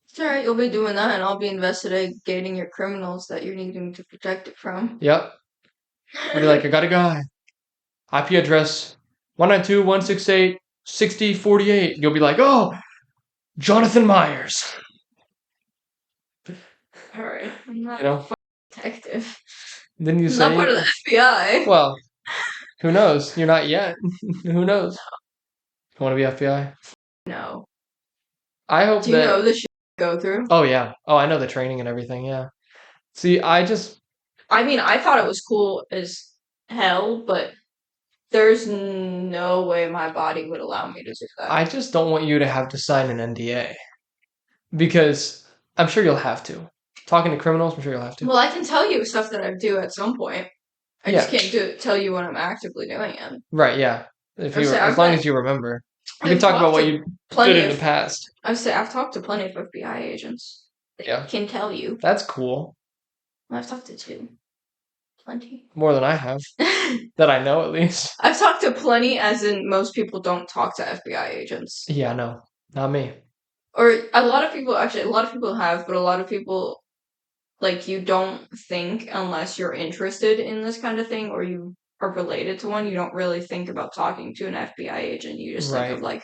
[SPEAKER 2] It's alright, you'll be doing that, and I'll be investigating your criminals that you're needing to protect it from.
[SPEAKER 1] Yep. I'll be like, I got a guy. IP address 192.168.60.48. You'll be like, oh, Jonathan Myers.
[SPEAKER 2] Alright, I'm not a detective.
[SPEAKER 1] Then you
[SPEAKER 2] I'm
[SPEAKER 1] say,
[SPEAKER 2] not part of the FBI.
[SPEAKER 1] Well, who knows? You're not yet. Who knows? You want to be FBI?
[SPEAKER 2] No.
[SPEAKER 1] I hope
[SPEAKER 2] Do you know the shit go through?
[SPEAKER 1] Oh, yeah. Oh, I know the training and everything, yeah. See, I
[SPEAKER 2] mean, I thought it was cool as hell, but there's no way my body would allow me to do that.
[SPEAKER 1] I just don't want you to have to sign an NDA. Because I'm sure you'll have to. Talking to criminals, I'm sure you'll have to.
[SPEAKER 2] Well, I can tell you stuff that I do at some point. I just can't tell you when I'm actively doing it.
[SPEAKER 1] Right, yeah. As long as you remember. We can talk about what you did in the past.
[SPEAKER 2] I've talked to plenty of FBI agents. That can tell you.
[SPEAKER 1] That's cool.
[SPEAKER 2] I've talked to 2. Plenty.
[SPEAKER 1] More than I have. That I know, at least.
[SPEAKER 2] I've talked to plenty, as in most people don't talk to FBI agents.
[SPEAKER 1] Yeah, no. Not me.
[SPEAKER 2] Or a lot of people have, but a lot of people, like, you don't think unless you're interested in this kind of thing or you are related to one, you don't really think about talking to an FBI agent. You just think of, like,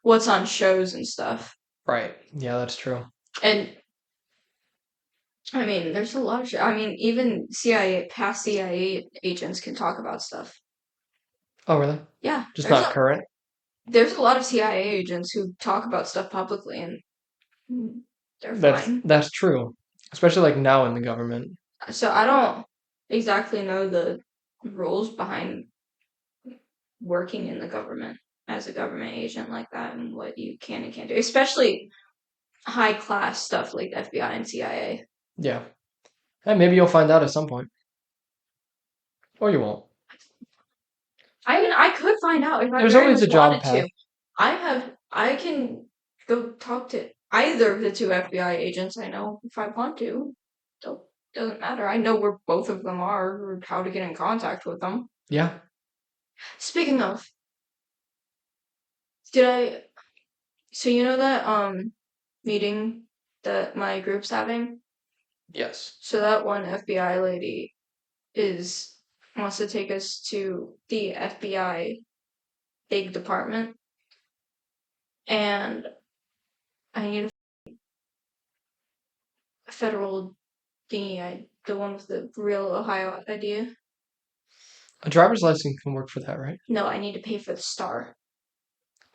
[SPEAKER 2] what's on shows and stuff.
[SPEAKER 1] Right. Yeah, that's true.
[SPEAKER 2] And, I mean, there's a lot of I mean, even past CIA agents can talk about stuff.
[SPEAKER 1] Oh, really?
[SPEAKER 2] Yeah.
[SPEAKER 1] Just not current?
[SPEAKER 2] There's a lot of CIA agents who talk about stuff publicly, and they're fine.
[SPEAKER 1] That's true. Especially, like, now in the government.
[SPEAKER 2] So I don't exactly know the rules behind working in the government as a government agent like that and what you can and can't do. Especially high-class stuff like the FBI and CIA.
[SPEAKER 1] Yeah. Hey, maybe you'll find out at some point. Or you won't.
[SPEAKER 2] I mean, I could find out if I
[SPEAKER 1] There's
[SPEAKER 2] very
[SPEAKER 1] always
[SPEAKER 2] much
[SPEAKER 1] a job
[SPEAKER 2] wanted
[SPEAKER 1] path.
[SPEAKER 2] to. I can go talk to either of the two FBI agents I know if I want to. Doesn't matter. I know where both of them are or how to get in contact with them.
[SPEAKER 1] Yeah.
[SPEAKER 2] Speaking of, so you know that meeting that my group's having?
[SPEAKER 1] Yes.
[SPEAKER 2] So that one FBI lady wants to take us to the FBI big department, and I need a federal thingy, the one with the real Ohio idea.
[SPEAKER 1] A driver's license can work for that, right?
[SPEAKER 2] No, I need to pay for the star.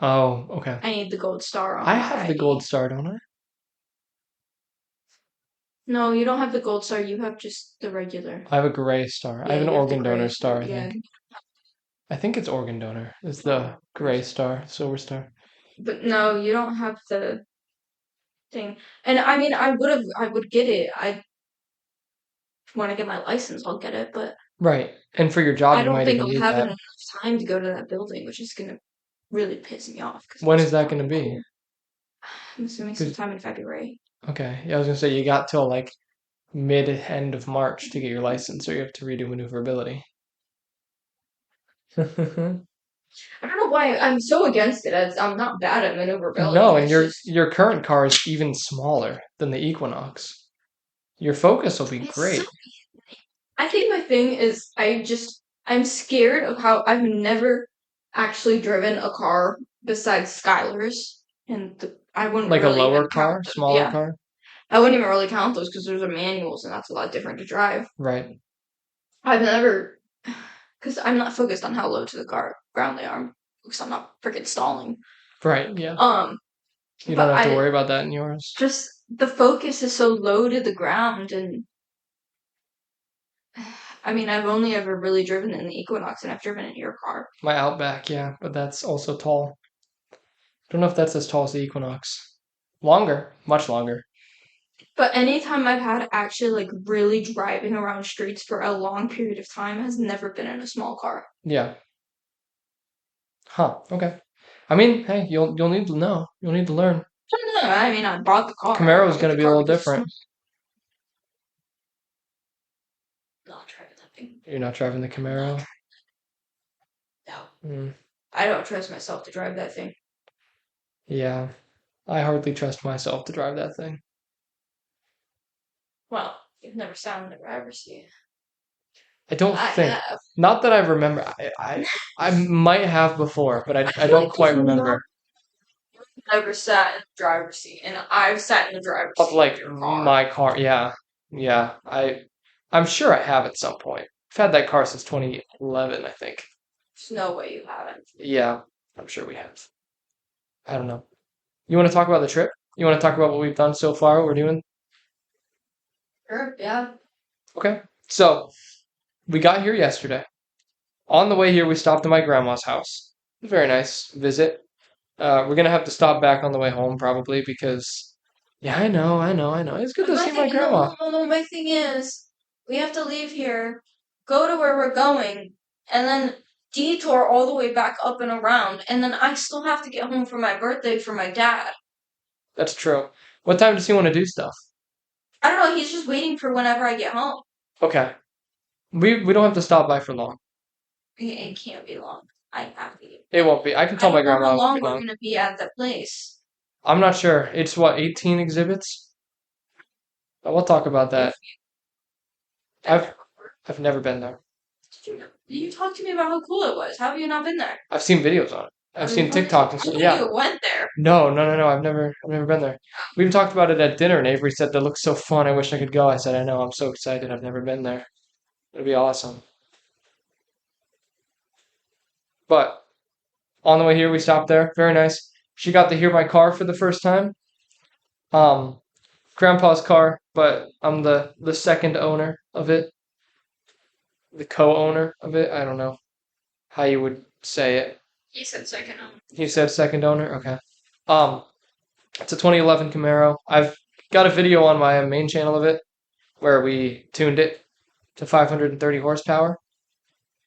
[SPEAKER 1] Oh, okay.
[SPEAKER 2] I need the gold star on
[SPEAKER 1] I
[SPEAKER 2] my
[SPEAKER 1] have the
[SPEAKER 2] ID.
[SPEAKER 1] gold star, don't I?
[SPEAKER 2] No, you don't have the gold star. You have just the regular.
[SPEAKER 1] I have a gray star. I
[SPEAKER 2] Yeah,
[SPEAKER 1] have an
[SPEAKER 2] you have the
[SPEAKER 1] organ donor
[SPEAKER 2] gray
[SPEAKER 1] star, I
[SPEAKER 2] Yeah,
[SPEAKER 1] think. I think it's organ donor. It's the gray star, silver star.
[SPEAKER 2] but no, you don't have the thing. And I mean, I would get it. When I get my license, I'll get it. But
[SPEAKER 1] Right. And for your job,
[SPEAKER 2] I
[SPEAKER 1] you
[SPEAKER 2] don't
[SPEAKER 1] might
[SPEAKER 2] think
[SPEAKER 1] even
[SPEAKER 2] I'll
[SPEAKER 1] need
[SPEAKER 2] have
[SPEAKER 1] that.
[SPEAKER 2] enough time to go to that building, which is gonna really piss me off.
[SPEAKER 1] When is that going to be?
[SPEAKER 2] I'm assuming sometime in February.
[SPEAKER 1] Okay. Yeah, I was going to say you got till like mid-end of March to get your license, or you have to redo maneuverability.
[SPEAKER 2] I don't know why I'm so against it. I'm not bad at maneuverability.
[SPEAKER 1] No, and
[SPEAKER 2] It's
[SPEAKER 1] your current car is even smaller than the Equinox. Your Focus will be great.
[SPEAKER 2] I think my thing is I'm scared of how I've never actually driven a car besides Skylar's, and I wouldn't
[SPEAKER 1] Like a
[SPEAKER 2] really
[SPEAKER 1] lower
[SPEAKER 2] even count
[SPEAKER 1] car,
[SPEAKER 2] those.
[SPEAKER 1] smaller
[SPEAKER 2] Yeah,
[SPEAKER 1] car.
[SPEAKER 2] I wouldn't even really count those because those are manuals, and that's a lot different to drive.
[SPEAKER 1] Right.
[SPEAKER 2] I've never, because I'm not focused on how low to the ground they are, because I'm not freaking stalling.
[SPEAKER 1] Right, yeah. You
[SPEAKER 2] But
[SPEAKER 1] don't have to worry about that in yours.
[SPEAKER 2] just the Focus is so low to the ground, and I mean, I've only ever really driven in the Equinox, and I've driven in your car.
[SPEAKER 1] My Outback, yeah, but that's also tall. Don't know if that's as tall as the Equinox. Longer, much longer.
[SPEAKER 2] But anytime I've had actually like really driving around streets for a long period of time has never been in a small car.
[SPEAKER 1] Yeah. Huh. Okay. I mean, hey, you'll need to know. You'll need to learn.
[SPEAKER 2] I mean, I bought the car.
[SPEAKER 1] Camaro's going to be a little different.
[SPEAKER 2] Not driving that thing.
[SPEAKER 1] You're not driving the Camaro?
[SPEAKER 2] No. I don't trust myself to drive that thing.
[SPEAKER 1] Yeah. I hardly trust myself to drive that thing.
[SPEAKER 2] Well, you've never sat in the driver's seat.
[SPEAKER 1] I don't
[SPEAKER 2] I
[SPEAKER 1] think.
[SPEAKER 2] have.
[SPEAKER 1] Not that I remember. I might have before, but I don't quite remember.
[SPEAKER 2] Never sat in the driver's seat, and I've sat in the driver's
[SPEAKER 1] Of
[SPEAKER 2] seat
[SPEAKER 1] like
[SPEAKER 2] of your car.
[SPEAKER 1] my car, yeah. Yeah. I'm sure I have at some point. I've had that car since 2011, I think.
[SPEAKER 2] There's no way you haven't.
[SPEAKER 1] Yeah, I'm sure we have. I don't know. You want to talk about the trip? You want to talk about what we've done so far, what we're doing?
[SPEAKER 2] Sure, yeah.
[SPEAKER 1] Okay. So, we got here yesterday. On the way here, we stopped at my grandma's house. Very nice visit. We're gonna have to stop back on the way home probably because, yeah, I know. It's good to see my grandma.
[SPEAKER 2] No, my thing is, we have to leave here, go to where we're going, and then detour all the way back up and around, and then I still have to get home for my birthday for my dad.
[SPEAKER 1] That's true. What time does he want to do stuff?
[SPEAKER 2] I don't know, he's just waiting for whenever I get home.
[SPEAKER 1] Okay. We don't have to stop by for long.
[SPEAKER 2] It can't be long. I have to get.
[SPEAKER 1] It won't be. I can
[SPEAKER 2] I
[SPEAKER 1] tell my
[SPEAKER 2] don't know
[SPEAKER 1] grandma
[SPEAKER 2] how
[SPEAKER 1] it won't
[SPEAKER 2] long
[SPEAKER 1] be
[SPEAKER 2] we're
[SPEAKER 1] long.
[SPEAKER 2] gonna be at that place.
[SPEAKER 1] I'm not sure. It's what, 18 exhibits? But we'll talk about that. I've never been there.
[SPEAKER 2] You talked to me about how cool it was. How have you not been there?
[SPEAKER 1] I've seen videos on it. I've seen TikTok and
[SPEAKER 2] I
[SPEAKER 1] stuff.
[SPEAKER 2] thought
[SPEAKER 1] Yeah.
[SPEAKER 2] you went there.
[SPEAKER 1] No. I've never been there. We even talked about it at dinner, and Avery said that looks so fun. I wish I could go. I said, I know. I'm so excited. I've never been there. It'll be awesome. But on the way here, we stopped there. Very nice. She got to hear my car for the first time. Grandpa's car, but I'm the second owner of it, the co-owner of it. I don't know how you would say it.
[SPEAKER 2] He said second owner.
[SPEAKER 1] You said second owner? Okay. It's a 2011 Camaro. I've got a video on my main channel of it. where we tuned it to 530 horsepower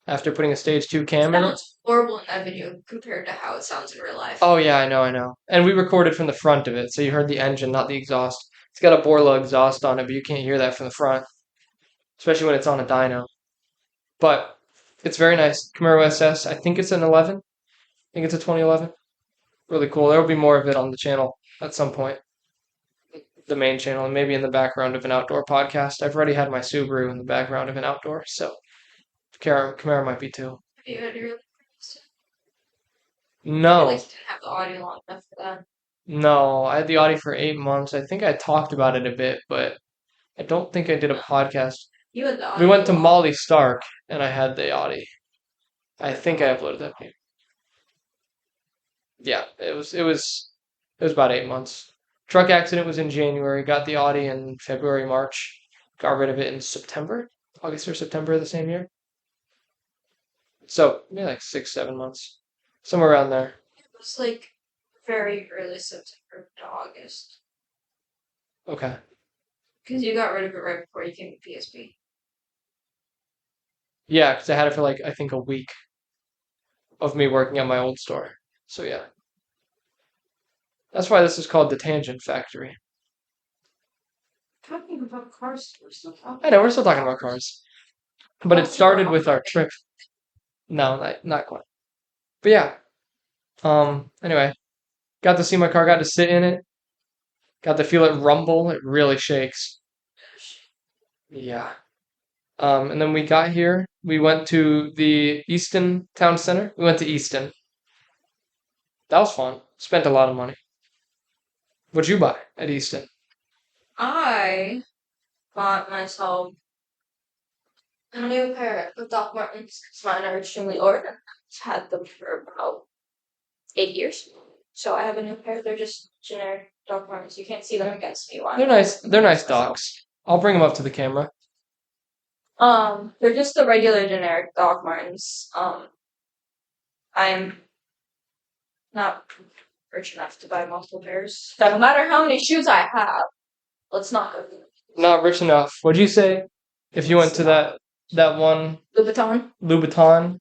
[SPEAKER 1] after putting a stage 2 cam in it.
[SPEAKER 2] Sounds horrible in that video compared to how it sounds in real life.
[SPEAKER 1] Oh yeah, I know. And we recorded from the front of it, so you heard the engine, not the exhaust. It's got a Borla exhaust on it, but you can't hear that from the front, especially when it's on a dyno. But it's very nice. Camaro SS. I think it's an 11. I think it's a 2011. Really cool. There will be more of it on the channel at some point. The main channel, and maybe in the background of an outdoor podcast. I've already had my Subaru in the background of an outdoor, so Camaro might be too.
[SPEAKER 2] Have you had your
[SPEAKER 1] No.
[SPEAKER 2] like you didn't have the audio long enough for that.
[SPEAKER 1] No, I had the Audi for 8 months. I think I talked about it a bit, but I don't think I did a podcast.
[SPEAKER 2] You had the audio.
[SPEAKER 1] We went to Molly Stark, and I had the Audi. I think I uploaded that video. Yeah, it was about 8 months. Truck accident was in January. Got the Audi in February, March. Got rid of it in September, August or September of the same year. So maybe like 6, 7 months, somewhere around there.
[SPEAKER 2] It was like very early September to August.
[SPEAKER 1] Okay.
[SPEAKER 2] Because you got rid of it right before you came to PSP.
[SPEAKER 1] Yeah, because I had it for like I think a week of me working at my old store. So yeah. That's why this is called the Tangent Factory.
[SPEAKER 2] Talking about cars, we're still talking.
[SPEAKER 1] I know we're still talking about cars, but it started with our trip. No, not quite. But yeah. Anyway, got to see my car. Got to sit in it. Got to feel it rumble. It really shakes. Yeah. And then we got here. We went to the Easton Town Center. We went to Easton. That was fun. Spent a lot of money. What'd you buy at Easton?
[SPEAKER 2] I bought myself a new pair of Doc Martens because mine are extremely old. I've had them for about 8 years. So I have a new pair. They're just generic Doc Martens. You can't see them against me.
[SPEAKER 1] They're nice. They're nice docs. I'll bring them up to the camera.
[SPEAKER 2] They're just the regular generic Doc Martens. I'm not rich enough to buy multiple pairs. No matter how many shoes I have, let's not go.
[SPEAKER 1] Not rich enough. What'd you say? If you went to that one
[SPEAKER 2] Louboutin.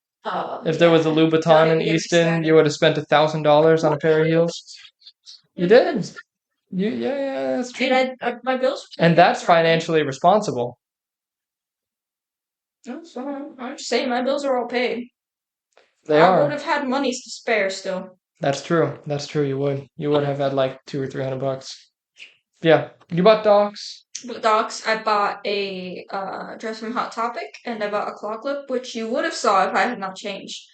[SPEAKER 1] if there was a Louboutin in Easton, you would have spent $1,000 on a pair of heels. You did. Yeah, that's true.
[SPEAKER 2] And my bills.
[SPEAKER 1] And that's financially responsible.
[SPEAKER 2] So I'm just saying my bills are all paid.
[SPEAKER 1] They
[SPEAKER 2] I
[SPEAKER 1] are.
[SPEAKER 2] would have had monies to spare still.
[SPEAKER 1] That's true. That's true. You would. You would have had like $200 or $300. Yeah. You bought docs.
[SPEAKER 2] With docs, I bought a dress from Hot Topic, and I bought a claw clip, which you would have saw if I had not changed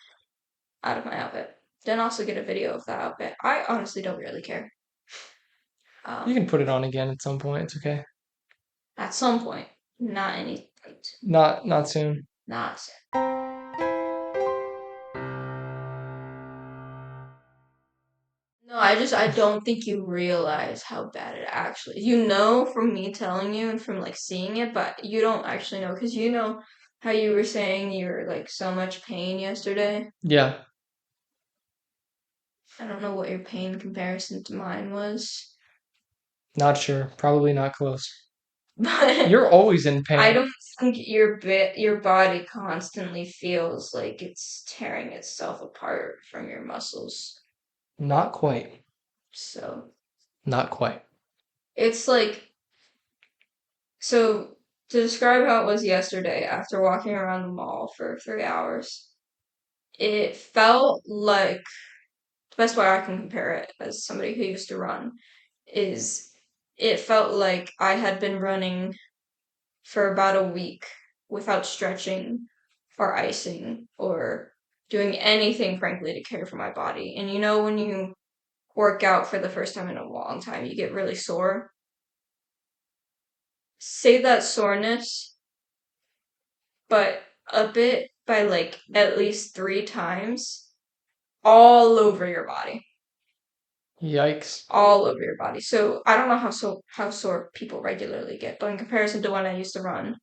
[SPEAKER 2] out of my outfit. Then also get a video of that outfit. I honestly don't really care.
[SPEAKER 1] You can put it on again at some point. It's okay.
[SPEAKER 2] At some point, not any.
[SPEAKER 1] Not soon.
[SPEAKER 2] Not soon. No, I don't think you realize how bad it actually is. You know from me telling you and from like seeing it, but you don't actually know because you know how you were saying you were like so much pain yesterday.
[SPEAKER 1] Yeah.
[SPEAKER 2] I don't know what your pain comparison to mine was.
[SPEAKER 1] Not sure. Probably not close.
[SPEAKER 2] But
[SPEAKER 1] You're always in pain.
[SPEAKER 2] I don't think your body constantly feels like it's tearing itself apart from your muscles.
[SPEAKER 1] Not quite.
[SPEAKER 2] So.
[SPEAKER 1] Not quite.
[SPEAKER 2] It's like, so to describe how it was yesterday after walking around the mall for 3 hours, it felt like, the best way I can compare it as somebody who used to run is it felt like I had been running for about a week without stretching or icing or doing anything, frankly, to care for my body. And you know, when you work out for the first time in a long time, you get really sore. Say that soreness, but a bit by like at least 3 times all over your body.
[SPEAKER 1] Yikes.
[SPEAKER 2] All over your body. So I don't know how sore people regularly get, but in comparison to when I used to run,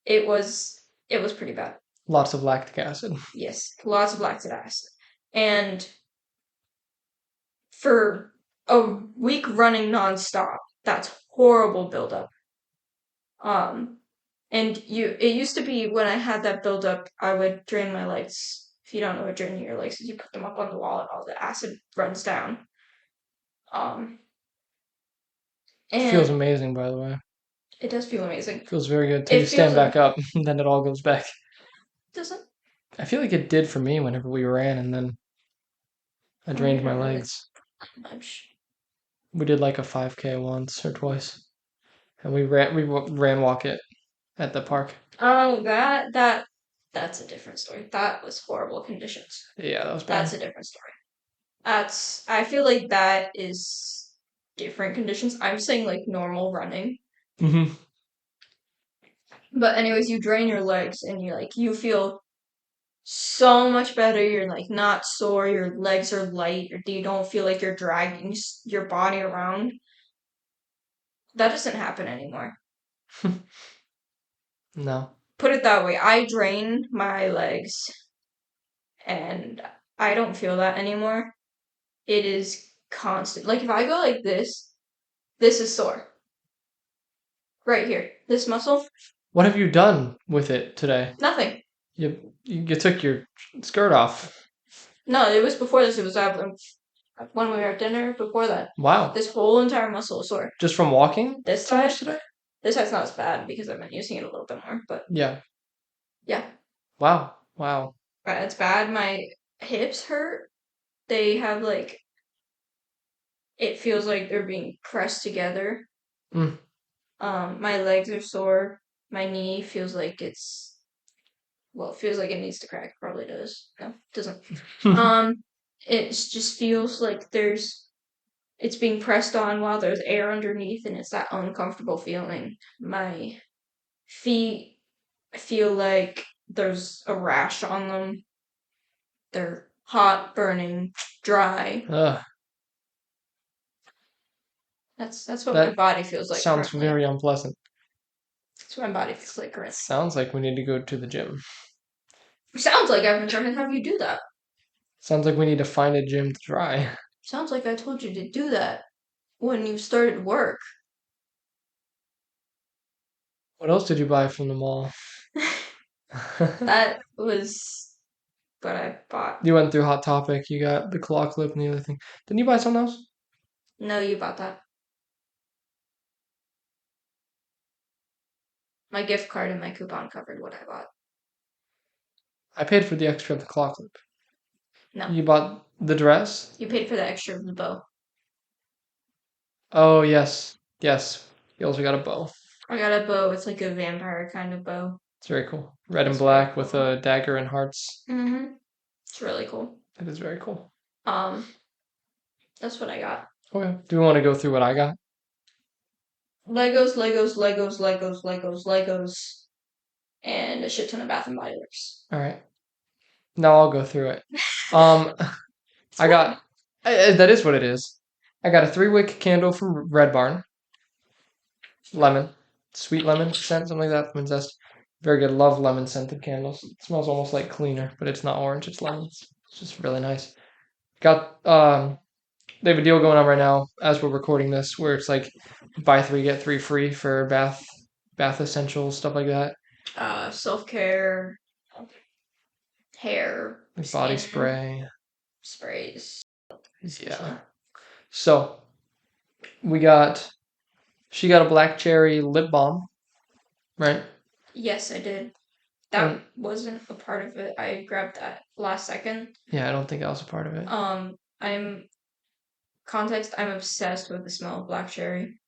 [SPEAKER 2] it was pretty bad.
[SPEAKER 1] Lots of lactic acid.
[SPEAKER 2] Yes, lots of lactic acid. And for a week running nonstop, that's horrible buildup And it used to be when I had that buildup, I would drain my legs. If you don't know what draining your legs is, you put them up on the wall and all the acid runs down.
[SPEAKER 1] It feels
[SPEAKER 2] And
[SPEAKER 1] amazing, by the way.
[SPEAKER 2] it does feel amazing.
[SPEAKER 1] It feels very good till you stand back up, and then it all goes back.
[SPEAKER 2] Doesn't?
[SPEAKER 1] I feel like it did for me whenever we ran, and then I drained my legs.
[SPEAKER 2] Much.
[SPEAKER 1] We did like a 5K once or twice, and we ran walk it at the park.
[SPEAKER 2] Oh, that's a different story. That was horrible conditions.
[SPEAKER 1] Yeah, that was bad.
[SPEAKER 2] That's a different story. I feel like that is different conditions. I'm saying like normal running.
[SPEAKER 1] Mm-hmm.
[SPEAKER 2] But anyways, you drain your legs and you feel so much better. You're like not sore. Your legs are light. You don't feel like you're dragging your body around. That doesn't happen anymore.
[SPEAKER 1] No.
[SPEAKER 2] Put it that way. I drain my legs and I don't feel that anymore. It is constant. Like if I go like this is sore. Right here. This muscle.
[SPEAKER 1] What have you done with it today?
[SPEAKER 2] Nothing.
[SPEAKER 1] You took your skirt off.
[SPEAKER 2] No, it was before this. It was when we were at dinner before that.
[SPEAKER 1] Wow.
[SPEAKER 2] This whole entire muscle is sore.
[SPEAKER 1] Just from walking?
[SPEAKER 2] This
[SPEAKER 1] so
[SPEAKER 2] side
[SPEAKER 1] much today?
[SPEAKER 2] This side's not as bad because I've been using it a little bit more, but
[SPEAKER 1] Yeah.
[SPEAKER 2] yeah.
[SPEAKER 1] Wow.
[SPEAKER 2] It's bad. My hips hurt. They have it feels like they're being pressed together.
[SPEAKER 1] Mm.
[SPEAKER 2] My legs are sore. My knee feels like it feels like it needs to crack. Probably does. No, it doesn't. It just feels like it's being pressed on while there's air underneath, and it's that uncomfortable feeling. My feet feel like there's a rash on them. They're hot, burning, dry.
[SPEAKER 1] Ugh.
[SPEAKER 2] That's what my body feels like.
[SPEAKER 1] Sounds
[SPEAKER 2] currently.
[SPEAKER 1] very unpleasant.
[SPEAKER 2] That's what my body feels like currently.
[SPEAKER 1] Sounds like we need to go to the gym.
[SPEAKER 2] Sounds like I've been trying to have you do that.
[SPEAKER 1] Sounds like we need to find a gym to try.
[SPEAKER 2] Sounds like I told you to do that when you started work.
[SPEAKER 1] What else did you buy from the mall?
[SPEAKER 2] That was what I bought.
[SPEAKER 1] You went through Hot Topic. You got the claw clip and the other thing. Didn't you buy something else?
[SPEAKER 2] No, you bought that. My gift card and my coupon covered what I bought.
[SPEAKER 1] I paid for the extra of the claw clip.
[SPEAKER 2] No.
[SPEAKER 1] You bought the dress?
[SPEAKER 2] You paid for the extra of the bow.
[SPEAKER 1] Oh, yes. Yes. You also got a bow.
[SPEAKER 2] I got a bow. It's like a vampire kind of bow.
[SPEAKER 1] It's very cool. Red and black with a dagger and hearts.
[SPEAKER 2] Mm-hmm. It's really cool.
[SPEAKER 1] It is very cool.
[SPEAKER 2] That's what I got.
[SPEAKER 1] Okay. Do we want to go through what I got?
[SPEAKER 2] Legos, and a shit ton of Bath and Body Works.
[SPEAKER 1] All right. Now I'll go through it. I got that is what it is. I got a 3-wick candle from Red Barn. Lemon, sweet lemon scent, something like that. Lemon zest, very good. Love lemon scented candles. It smells almost like cleaner, but it's not orange. It's lemon. It's just really nice. Got they have a deal going on right now as we're recording this, where it's like buy 3 get 3 free for bath essentials, stuff like that.
[SPEAKER 2] Self-care, hair,
[SPEAKER 1] Like body spray,
[SPEAKER 2] sprays.
[SPEAKER 1] Yeah. So she got a black cherry lip balm, right?
[SPEAKER 2] Yes, I did. That wasn't a part of it. I grabbed that last second.
[SPEAKER 1] Yeah, I don't think that was a part of it.
[SPEAKER 2] I'm obsessed with the smell of black cherry.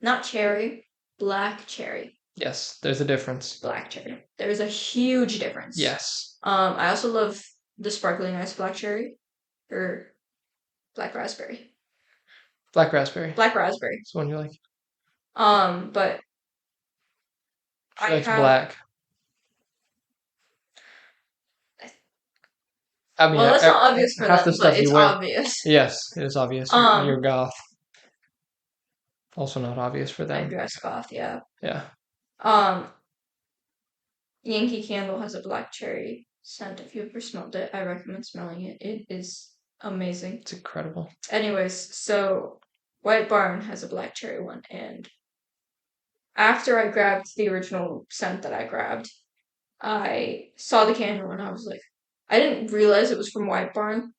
[SPEAKER 2] Not cherry, black cherry.
[SPEAKER 1] Yes, there's a difference.
[SPEAKER 2] Black cherry. There's a huge difference.
[SPEAKER 1] Yes.
[SPEAKER 2] I also love the sparkling ice black cherry. Or black raspberry.
[SPEAKER 1] Black raspberry.
[SPEAKER 2] Black raspberry.
[SPEAKER 1] It's the one you like.
[SPEAKER 2] But
[SPEAKER 1] She likes black. I mean,
[SPEAKER 2] well, that's not obvious for
[SPEAKER 1] half
[SPEAKER 2] them,
[SPEAKER 1] the stuff
[SPEAKER 2] but it's
[SPEAKER 1] you wear.
[SPEAKER 2] obvious.
[SPEAKER 1] Yes, it is obvious. You're goth. Also not obvious for them.
[SPEAKER 2] I dress goth, yeah.
[SPEAKER 1] Yeah.
[SPEAKER 2] Yankee Candle has a black cherry scent. If you ever smelled it, I recommend smelling it. It is amazing.
[SPEAKER 1] It's incredible.
[SPEAKER 2] Anyways, so White Barn has a black cherry one, and after I grabbed the original scent that I grabbed, I saw the candle and I was like, I didn't realize it was from White Barn.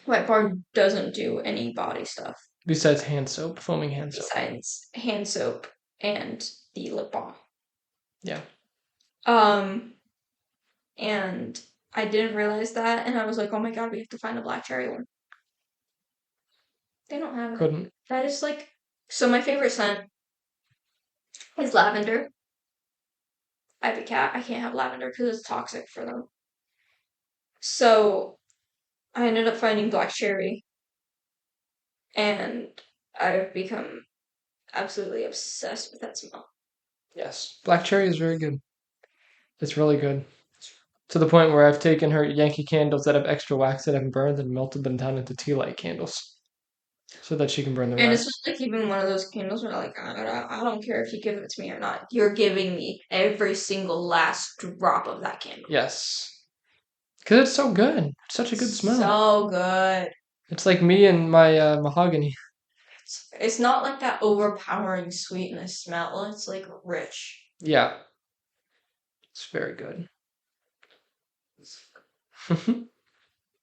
[SPEAKER 2] White Barn doesn't do any body stuff
[SPEAKER 1] Besides hand soap, foaming hand soap.
[SPEAKER 2] besides hand soap and the lip balm.
[SPEAKER 1] Yeah.
[SPEAKER 2] And I didn't realize that, and I was like, oh my god, we have to find a black cherry one. They don't have it.
[SPEAKER 1] Couldn't.
[SPEAKER 2] That is like, so my favorite scent is lavender. I have a cat. I can't have lavender because it's toxic for them. So I ended up finding black cherry, and I've become absolutely obsessed with that smell.
[SPEAKER 1] Yes. Black cherry is very good. It's really good. To the point where I've taken her Yankee candles that have extra wax that haven't burned and melted them down into tea light candles. So that she can burn the
[SPEAKER 2] And
[SPEAKER 1] rest.
[SPEAKER 2] it's not like even one of those candles where like, I don't care if you give it to me or not. You're giving me every single last drop of that candle.
[SPEAKER 1] Yes. Because it's so good. It's such a good smell.
[SPEAKER 2] So good.
[SPEAKER 1] It's like me and my mahogany.
[SPEAKER 2] It's not like that overpowering sweetness smell. It's like rich.
[SPEAKER 1] Yeah. It's very good. And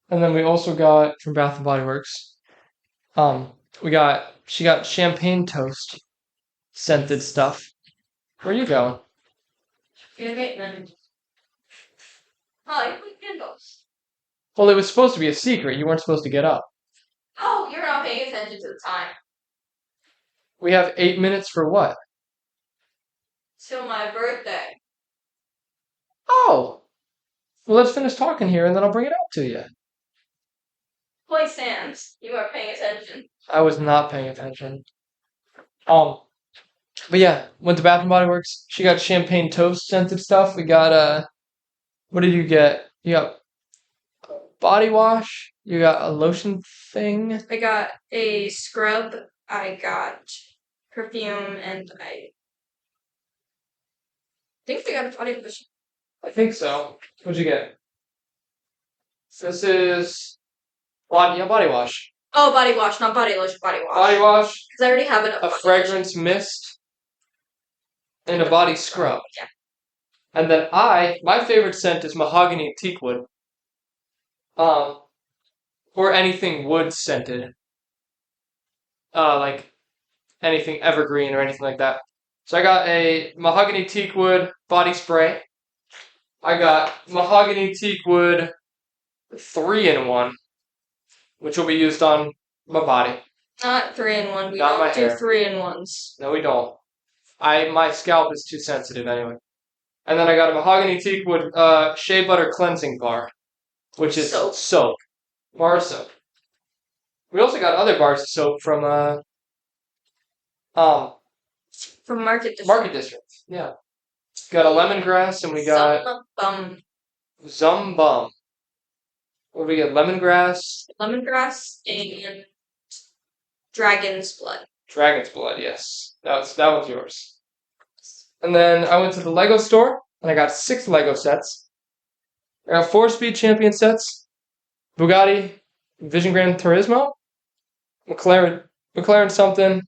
[SPEAKER 1] then we also got from Bath and Body Works. She got champagne toast scented stuff. Where are you going?
[SPEAKER 2] Oh, you put candles.
[SPEAKER 1] Well, it was supposed to be a secret. You weren't supposed to get up.
[SPEAKER 2] Oh, you're not paying attention to the time.
[SPEAKER 1] We have 8 minutes for what?
[SPEAKER 2] Till my birthday.
[SPEAKER 1] Oh! Well, let's finish talking here and then I'll bring it up to you.
[SPEAKER 2] Point stands. You are paying attention.
[SPEAKER 1] I was not paying attention. But yeah, went to Bath and Body Works. She got champagne toast scented stuff. We got what did you get? You got body wash. You got a lotion thing.
[SPEAKER 2] I got a scrub. I got perfume, and I think they got a body lotion.
[SPEAKER 1] I think so. What'd you get? This is body wash.
[SPEAKER 2] Oh, body wash, not body lotion. Body wash.
[SPEAKER 1] Body wash.
[SPEAKER 2] Because I already have it.
[SPEAKER 1] A fragrance mist. And a body scrub.
[SPEAKER 2] Yeah.
[SPEAKER 1] And then my favorite scent is mahogany and teakwood. Or anything wood scented. Like anything evergreen or anything like that. So I got a mahogany teakwood body spray. I got mahogany teakwood 3-in-1, which will be used on my body.
[SPEAKER 2] Not 3-in-1. We
[SPEAKER 1] Not
[SPEAKER 2] don't
[SPEAKER 1] my
[SPEAKER 2] do
[SPEAKER 1] hair.
[SPEAKER 2] 3-in-1s.
[SPEAKER 1] No, we don't. My scalp is too sensitive anyway. And then I got a mahogany teakwood shea butter cleansing bar, which is soap. Bar of soap. We also got other bars of soap from
[SPEAKER 2] Market District.
[SPEAKER 1] Market District. Yeah. Got a lemongrass and we got Zumbum. What do we get? Lemongrass.
[SPEAKER 2] Lemongrass and Dragon's Blood.
[SPEAKER 1] Dragon's Blood, yes. That one's yours. And then I went to the Lego store and I got 6 Lego sets. I got 4 Speed Champion sets, Bugatti Vision Gran Turismo, McLaren something,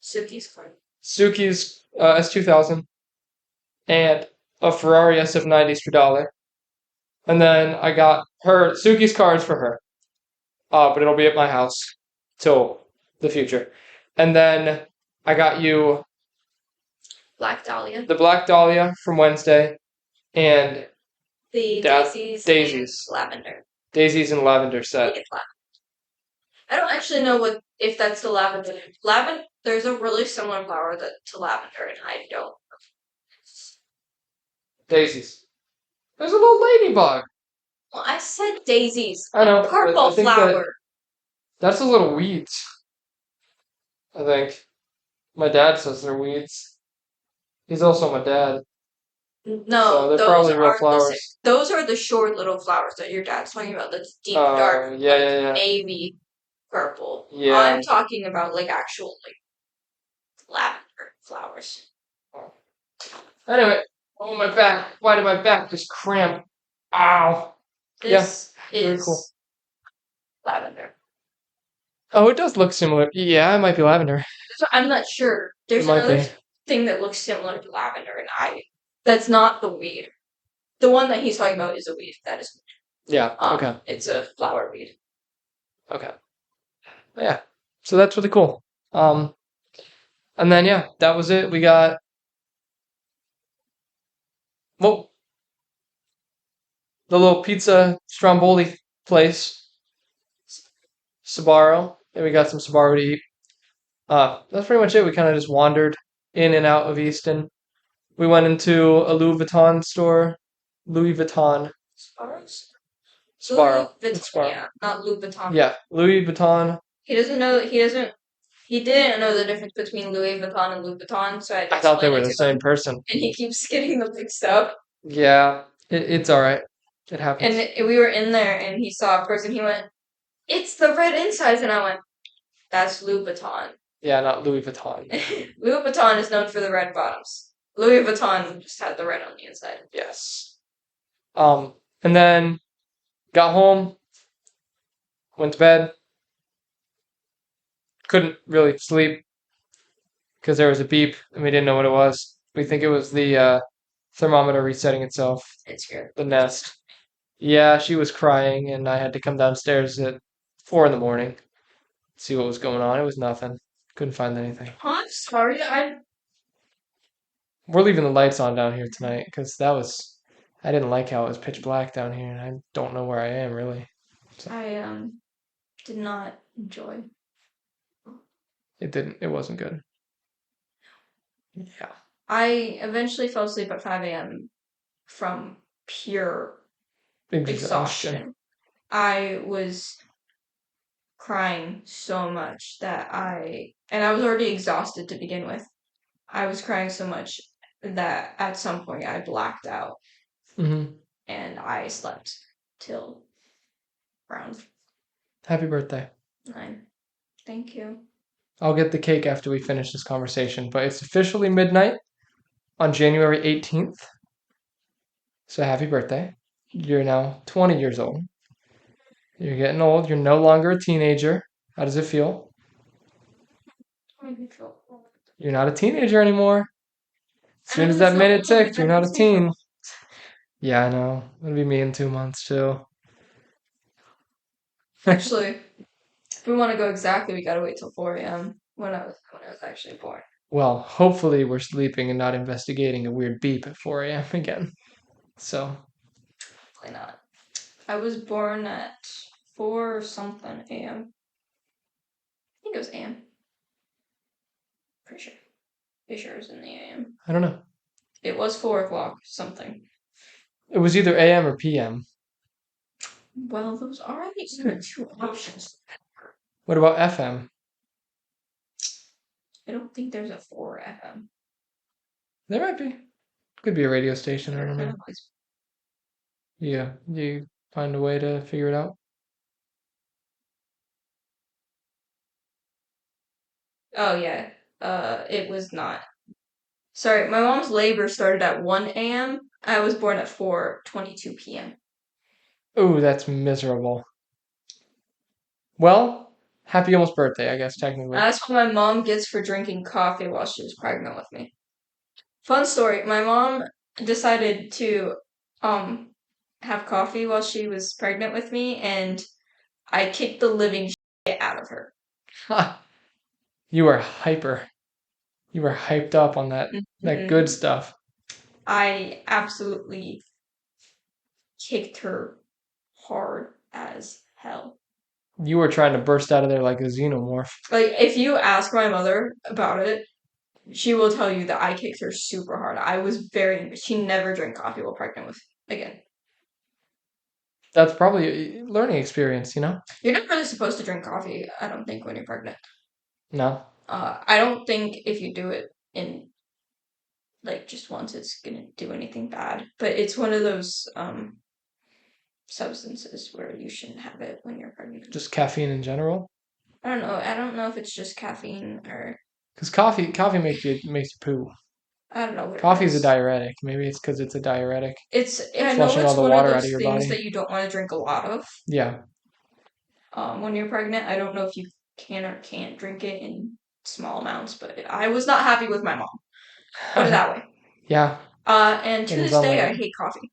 [SPEAKER 1] Suzuki's S2000, and a Ferrari SF90 Stradale. And then I got Suzuki's cards for her. But it'll be at my house till the future. And then I got you
[SPEAKER 2] Black Dahlia.
[SPEAKER 1] The Black Dahlia from Wednesday and
[SPEAKER 2] the
[SPEAKER 1] Daisies.
[SPEAKER 2] And lavender.
[SPEAKER 1] Daisies and lavender set.
[SPEAKER 2] I don't actually know if that's the lavender. There's a really similar flower to lavender, and I don't.
[SPEAKER 1] Daisies. There's a little ladybug.
[SPEAKER 2] Well, I said daisies.
[SPEAKER 1] I know.
[SPEAKER 2] Purple flower.
[SPEAKER 1] That's the little weeds. I think. My dad says they're weeds. He's also my dad.
[SPEAKER 2] No,
[SPEAKER 1] so they're probably real flowers.
[SPEAKER 2] Those are the short little flowers that your dad's talking about. That's deep, dark, navy purple.
[SPEAKER 1] Yeah.
[SPEAKER 2] I'm talking about actual lavender flowers.
[SPEAKER 1] Anyway, my back. Why did my back just cramp? Ow.
[SPEAKER 2] This is
[SPEAKER 1] cool.
[SPEAKER 2] Lavender.
[SPEAKER 1] Oh, it does look similar. Yeah, it might be lavender.
[SPEAKER 2] So I'm not sure.
[SPEAKER 1] It
[SPEAKER 2] There's
[SPEAKER 1] might
[SPEAKER 2] another
[SPEAKER 1] be.
[SPEAKER 2] thing that looks similar to lavender, and that's not the weed. The one that he's talking about is a weed. That is
[SPEAKER 1] Yeah. Okay.
[SPEAKER 2] it's a flower weed.
[SPEAKER 1] Okay. Yeah. So that's really cool. Um, and then yeah, that was it. We got well the little pizza stromboli place, Sbarro. And we got some Sbarro to eat. That's pretty much it. We kind of just wandered in and out of Easton. We went into a Louis Vuitton store. Louis Vuitton.
[SPEAKER 2] Sparrows? Louis
[SPEAKER 1] Sbarro. It's
[SPEAKER 2] Vuitton,
[SPEAKER 1] Sbarro.
[SPEAKER 2] yeah, not Louis Vuitton.
[SPEAKER 1] Yeah, Louis Vuitton.
[SPEAKER 2] He doesn't know. He didn't know the difference between Louis Vuitton and Louis Vuitton, so I had to
[SPEAKER 1] I thought they
[SPEAKER 2] explain
[SPEAKER 1] were
[SPEAKER 2] it
[SPEAKER 1] the
[SPEAKER 2] to him.
[SPEAKER 1] same person.
[SPEAKER 2] And he keeps getting them mixed up.
[SPEAKER 1] Yeah, it's all right. It happens.
[SPEAKER 2] And we were in there, and he saw a person. He went, "It's the red insides," and I went, "That's Louis Vuitton."
[SPEAKER 1] Yeah, not Louis Vuitton.
[SPEAKER 2] Louis Vuitton is known for the red bottoms. Louis Vuitton just had the red on the inside.
[SPEAKER 1] Yes. And then got home, went to bed, couldn't really sleep because there was a beep and we didn't know what it was. We think it was the thermometer resetting itself,
[SPEAKER 2] It's weird.
[SPEAKER 1] the Nest. Yeah, she was crying and I had to come downstairs at 4 in the morning, see what was going on. It was nothing. Couldn't find anything.
[SPEAKER 2] I'm sorry.
[SPEAKER 1] We're leaving the lights on down here tonight because I didn't like how it was pitch black down here and I don't know where I am really.
[SPEAKER 2] I did not enjoy.
[SPEAKER 1] It wasn't good. Yeah.
[SPEAKER 2] I eventually fell asleep at 5 a.m. from pure exhaustion. I was crying so much and I was already exhausted to begin with. I was crying so much that at some point I blacked out
[SPEAKER 1] Mm-hmm.
[SPEAKER 2] and I slept till around
[SPEAKER 1] Happy birthday.
[SPEAKER 2] 9. Thank you.
[SPEAKER 1] I'll get the cake after we finish this conversation, but it's officially midnight on January 18th. So happy birthday. You're now 20 years old. You're getting old. You're no longer a teenager. How does it feel? You're not a teenager anymore. As soon as that minute ticked, you're not a teen. Yeah, I know. It'll be me in 2 months too.
[SPEAKER 2] Actually, if we want to go exactly, we gotta wait till 4 a.m. when I was actually born.
[SPEAKER 1] Well, hopefully we're sleeping and not investigating a weird beep at 4 a.m. again. So,
[SPEAKER 2] Probably not. I was born at 4 something a.m. I think it was a.m. Pretty sure it was in the a.m.
[SPEAKER 1] I don't know.
[SPEAKER 2] It was 4 o'clock something.
[SPEAKER 1] It was either AM or PM.
[SPEAKER 2] Well, those are the two options.
[SPEAKER 1] What about FM?
[SPEAKER 2] I don't think there's a 4 FM.
[SPEAKER 1] There might be. Could be a radio station. I don't know. Yeah, you find a way to figure it out.
[SPEAKER 2] Oh yeah. It was not. Sorry, my mom's labor started at 1 a.m. I was born at 4:22 p.m.
[SPEAKER 1] Ooh, that's miserable. Well, happy almost birthday, I guess, technically.
[SPEAKER 2] That's what my mom gets for drinking coffee while she was pregnant with me. Fun story. My mom decided to have coffee while she was pregnant with me, and I kicked the living shit out of her.
[SPEAKER 1] You were hyper. You were hyped up on that good stuff.
[SPEAKER 2] I absolutely kicked her hard as hell.
[SPEAKER 1] You were trying to burst out of there like a xenomorph.
[SPEAKER 2] Like, if you ask my mother about it, she will tell you that I kicked her super hard. I was she never drank coffee while pregnant with again.
[SPEAKER 1] That's probably a learning experience, you know?
[SPEAKER 2] You're not really supposed to drink coffee, I don't think, when you're pregnant.
[SPEAKER 1] No.
[SPEAKER 2] I don't think if you do it in, like, just once, it's gonna do anything bad. But it's one of those, substances where you shouldn't have it when you're pregnant.
[SPEAKER 1] Just caffeine in general?
[SPEAKER 2] I don't know. I don't know if it's just caffeine or...
[SPEAKER 1] Because coffee makes you poo.
[SPEAKER 2] I don't know what
[SPEAKER 1] Coffee is a diuretic. Maybe it's because it's a diuretic.
[SPEAKER 2] I know it's one of those things that you don't want to drink a lot of.
[SPEAKER 1] Yeah.
[SPEAKER 2] When you're pregnant, I don't know if you can or can't drink it in small amounts, but I was not happy with my mom. Put it that way.
[SPEAKER 1] Yeah.
[SPEAKER 2] And to
[SPEAKER 1] It was
[SPEAKER 2] this day, I
[SPEAKER 1] unlike-
[SPEAKER 2] hate coffee.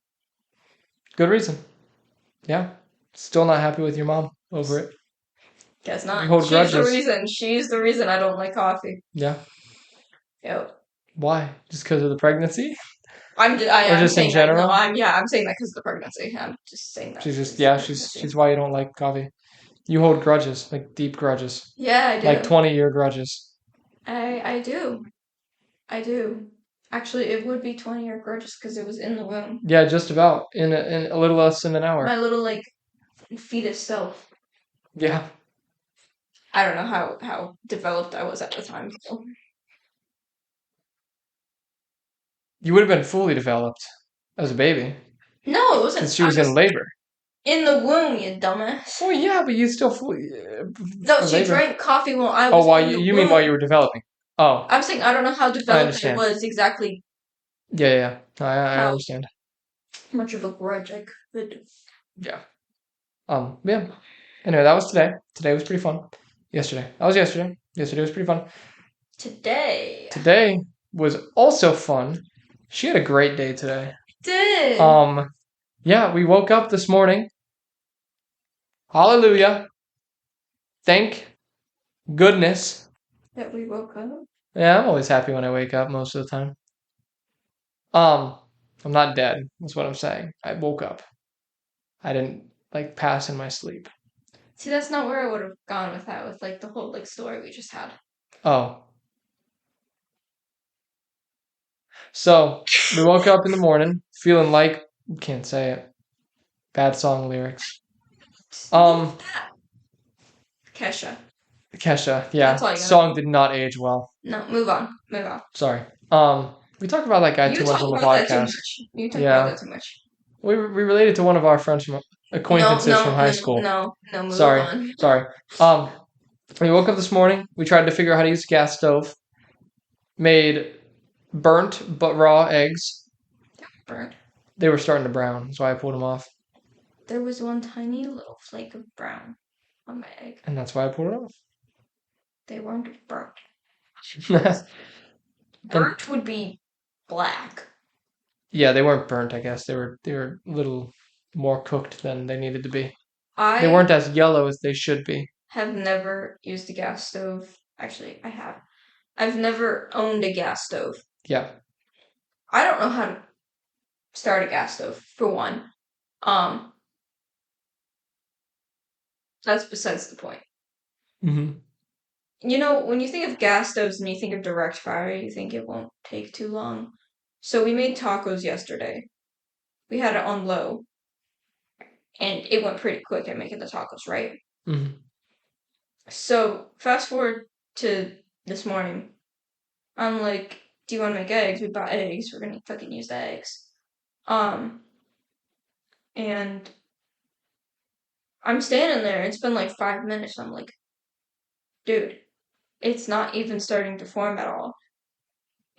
[SPEAKER 1] Good reason. Yeah. Still not happy with your mom over it.
[SPEAKER 2] Guess not.
[SPEAKER 1] You hold
[SPEAKER 2] She's
[SPEAKER 1] grudges.
[SPEAKER 2] the reason. She's the reason I don't like coffee.
[SPEAKER 1] Yeah.
[SPEAKER 2] Yep.
[SPEAKER 1] Why? Just because of the pregnancy?
[SPEAKER 2] I'm
[SPEAKER 1] just in
[SPEAKER 2] saying
[SPEAKER 1] general?
[SPEAKER 2] that. No, I'm saying that because of the pregnancy. I'm just saying that.
[SPEAKER 1] She's just
[SPEAKER 2] because of the pregnancy.
[SPEAKER 1] she's why you don't like coffee. You hold grudges, like deep grudges.
[SPEAKER 2] Yeah, I do.
[SPEAKER 1] Like 20-year grudges.
[SPEAKER 2] I do. I do. Actually, it would be 20-year grudges because it was in the womb.
[SPEAKER 1] Yeah, just about. In a little less than an hour.
[SPEAKER 2] My little like fetus self.
[SPEAKER 1] Yeah.
[SPEAKER 2] I don't know how developed I was at the time. So.
[SPEAKER 1] You would have been fully developed as a baby.
[SPEAKER 2] No, it wasn't.
[SPEAKER 1] Because she was in labor.
[SPEAKER 2] In the womb, you dumbass.
[SPEAKER 1] Oh yeah, but you still fully.
[SPEAKER 2] No, she drank coffee while I was.
[SPEAKER 1] Oh, while
[SPEAKER 2] in the
[SPEAKER 1] you mean
[SPEAKER 2] womb.
[SPEAKER 1] while you were developing? Oh.
[SPEAKER 2] I'm saying I don't know how developed it was exactly.
[SPEAKER 1] Yeah. I understand.
[SPEAKER 2] Much of a grudge I could.
[SPEAKER 1] Yeah. Yeah. Anyway, that was today. Today was pretty fun. Yesterday. That was yesterday. Yesterday was pretty fun. Today was also fun. She had a great day today.
[SPEAKER 2] Did.
[SPEAKER 1] Yeah, we woke up this morning. Hallelujah. Thank goodness.
[SPEAKER 2] That we woke up?
[SPEAKER 1] Yeah, I'm always happy when I wake up most of the time. I'm not dead. That's what I'm saying. I woke up. I didn't pass in my sleep.
[SPEAKER 2] See, that's not where I would have gone with that, with the whole story we just had.
[SPEAKER 1] Oh. So we woke up in the morning feeling like can't say it. Bad song lyrics.
[SPEAKER 2] Kesha.
[SPEAKER 1] Yeah. Song did not age well.
[SPEAKER 2] No, move on.
[SPEAKER 1] Sorry. We talk about that guy too much on the podcast.
[SPEAKER 2] You talk about that too much.
[SPEAKER 1] We related to one of our friends from acquaintances from high school.
[SPEAKER 2] No, move
[SPEAKER 1] Sorry.
[SPEAKER 2] on.
[SPEAKER 1] Sorry. We woke up this morning. We tried to figure out how to use a gas stove. Made burnt but raw eggs.
[SPEAKER 2] Burnt.
[SPEAKER 1] They were starting to brown. That's why I pulled them off.
[SPEAKER 2] There was one tiny little flake of brown on my egg.
[SPEAKER 1] And that's why I pulled it off.
[SPEAKER 2] They weren't burnt. Burnt would be black.
[SPEAKER 1] Yeah, they weren't burnt, I guess. They were a little more cooked than they needed to be. They weren't as yellow as they should be.
[SPEAKER 2] Have never used a gas stove. Actually, I have. I've never owned a gas stove.
[SPEAKER 1] Yeah.
[SPEAKER 2] I don't know how to start a gas stove, for one. That's besides the point.
[SPEAKER 1] Mm-hmm.
[SPEAKER 2] You know, when you think of gas stoves and you think of direct fire, you think it won't take too long. So we made tacos yesterday. We had it on low. And it went pretty quick at making the tacos, right?
[SPEAKER 1] Mm-hmm.
[SPEAKER 2] So fast forward to this morning. I'm like, do you want to make eggs? We bought eggs. We're gonna fucking use the eggs. And I'm standing there. It's been 5 minutes. I'm like, dude, it's not even starting to form at all.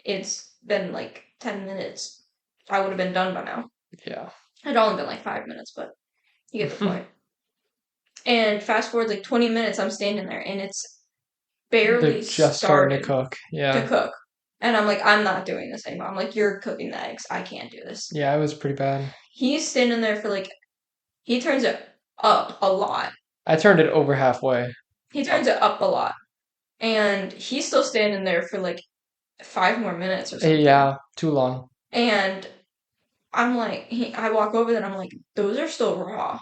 [SPEAKER 2] It's been 10 minutes. I would have been done by now.
[SPEAKER 1] Yeah.
[SPEAKER 2] It'd only been 5 minutes, but you get the point. And fast forward 20 minutes, I'm standing there, and it's barely
[SPEAKER 1] They're just starting to cook. Yeah.
[SPEAKER 2] To cook. And I'm like, I'm not doing this anymore. I'm like, you're cooking the eggs. I can't do this.
[SPEAKER 1] Yeah, it was pretty bad.
[SPEAKER 2] He's standing there for he turns it up a lot.
[SPEAKER 1] I turned it over halfway.
[SPEAKER 2] He turns it up a lot. And he's still standing there for 5 more minutes or something.
[SPEAKER 1] Yeah, too long.
[SPEAKER 2] And I'm like, I walk over there and I'm like, those are still raw.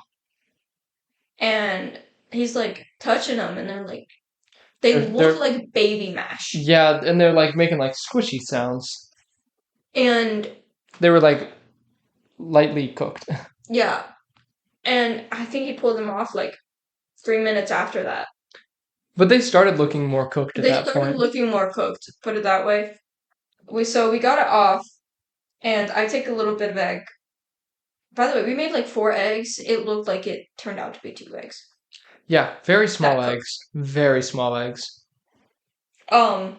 [SPEAKER 2] And he's touching them and they're they look like baby mash.
[SPEAKER 1] Yeah, and they're making squishy sounds.
[SPEAKER 2] And
[SPEAKER 1] they were lightly cooked.
[SPEAKER 2] Yeah. And I think he pulled them off 3 minutes after that.
[SPEAKER 1] But they started looking more cooked at that point. They started
[SPEAKER 2] looking more cooked, put it that way. So we got it off, and I take a little bit of egg. By the way, we made 4 eggs. It looked like it turned out to be 2 eggs.
[SPEAKER 1] Yeah, very small eggs. Very small eggs.
[SPEAKER 2] So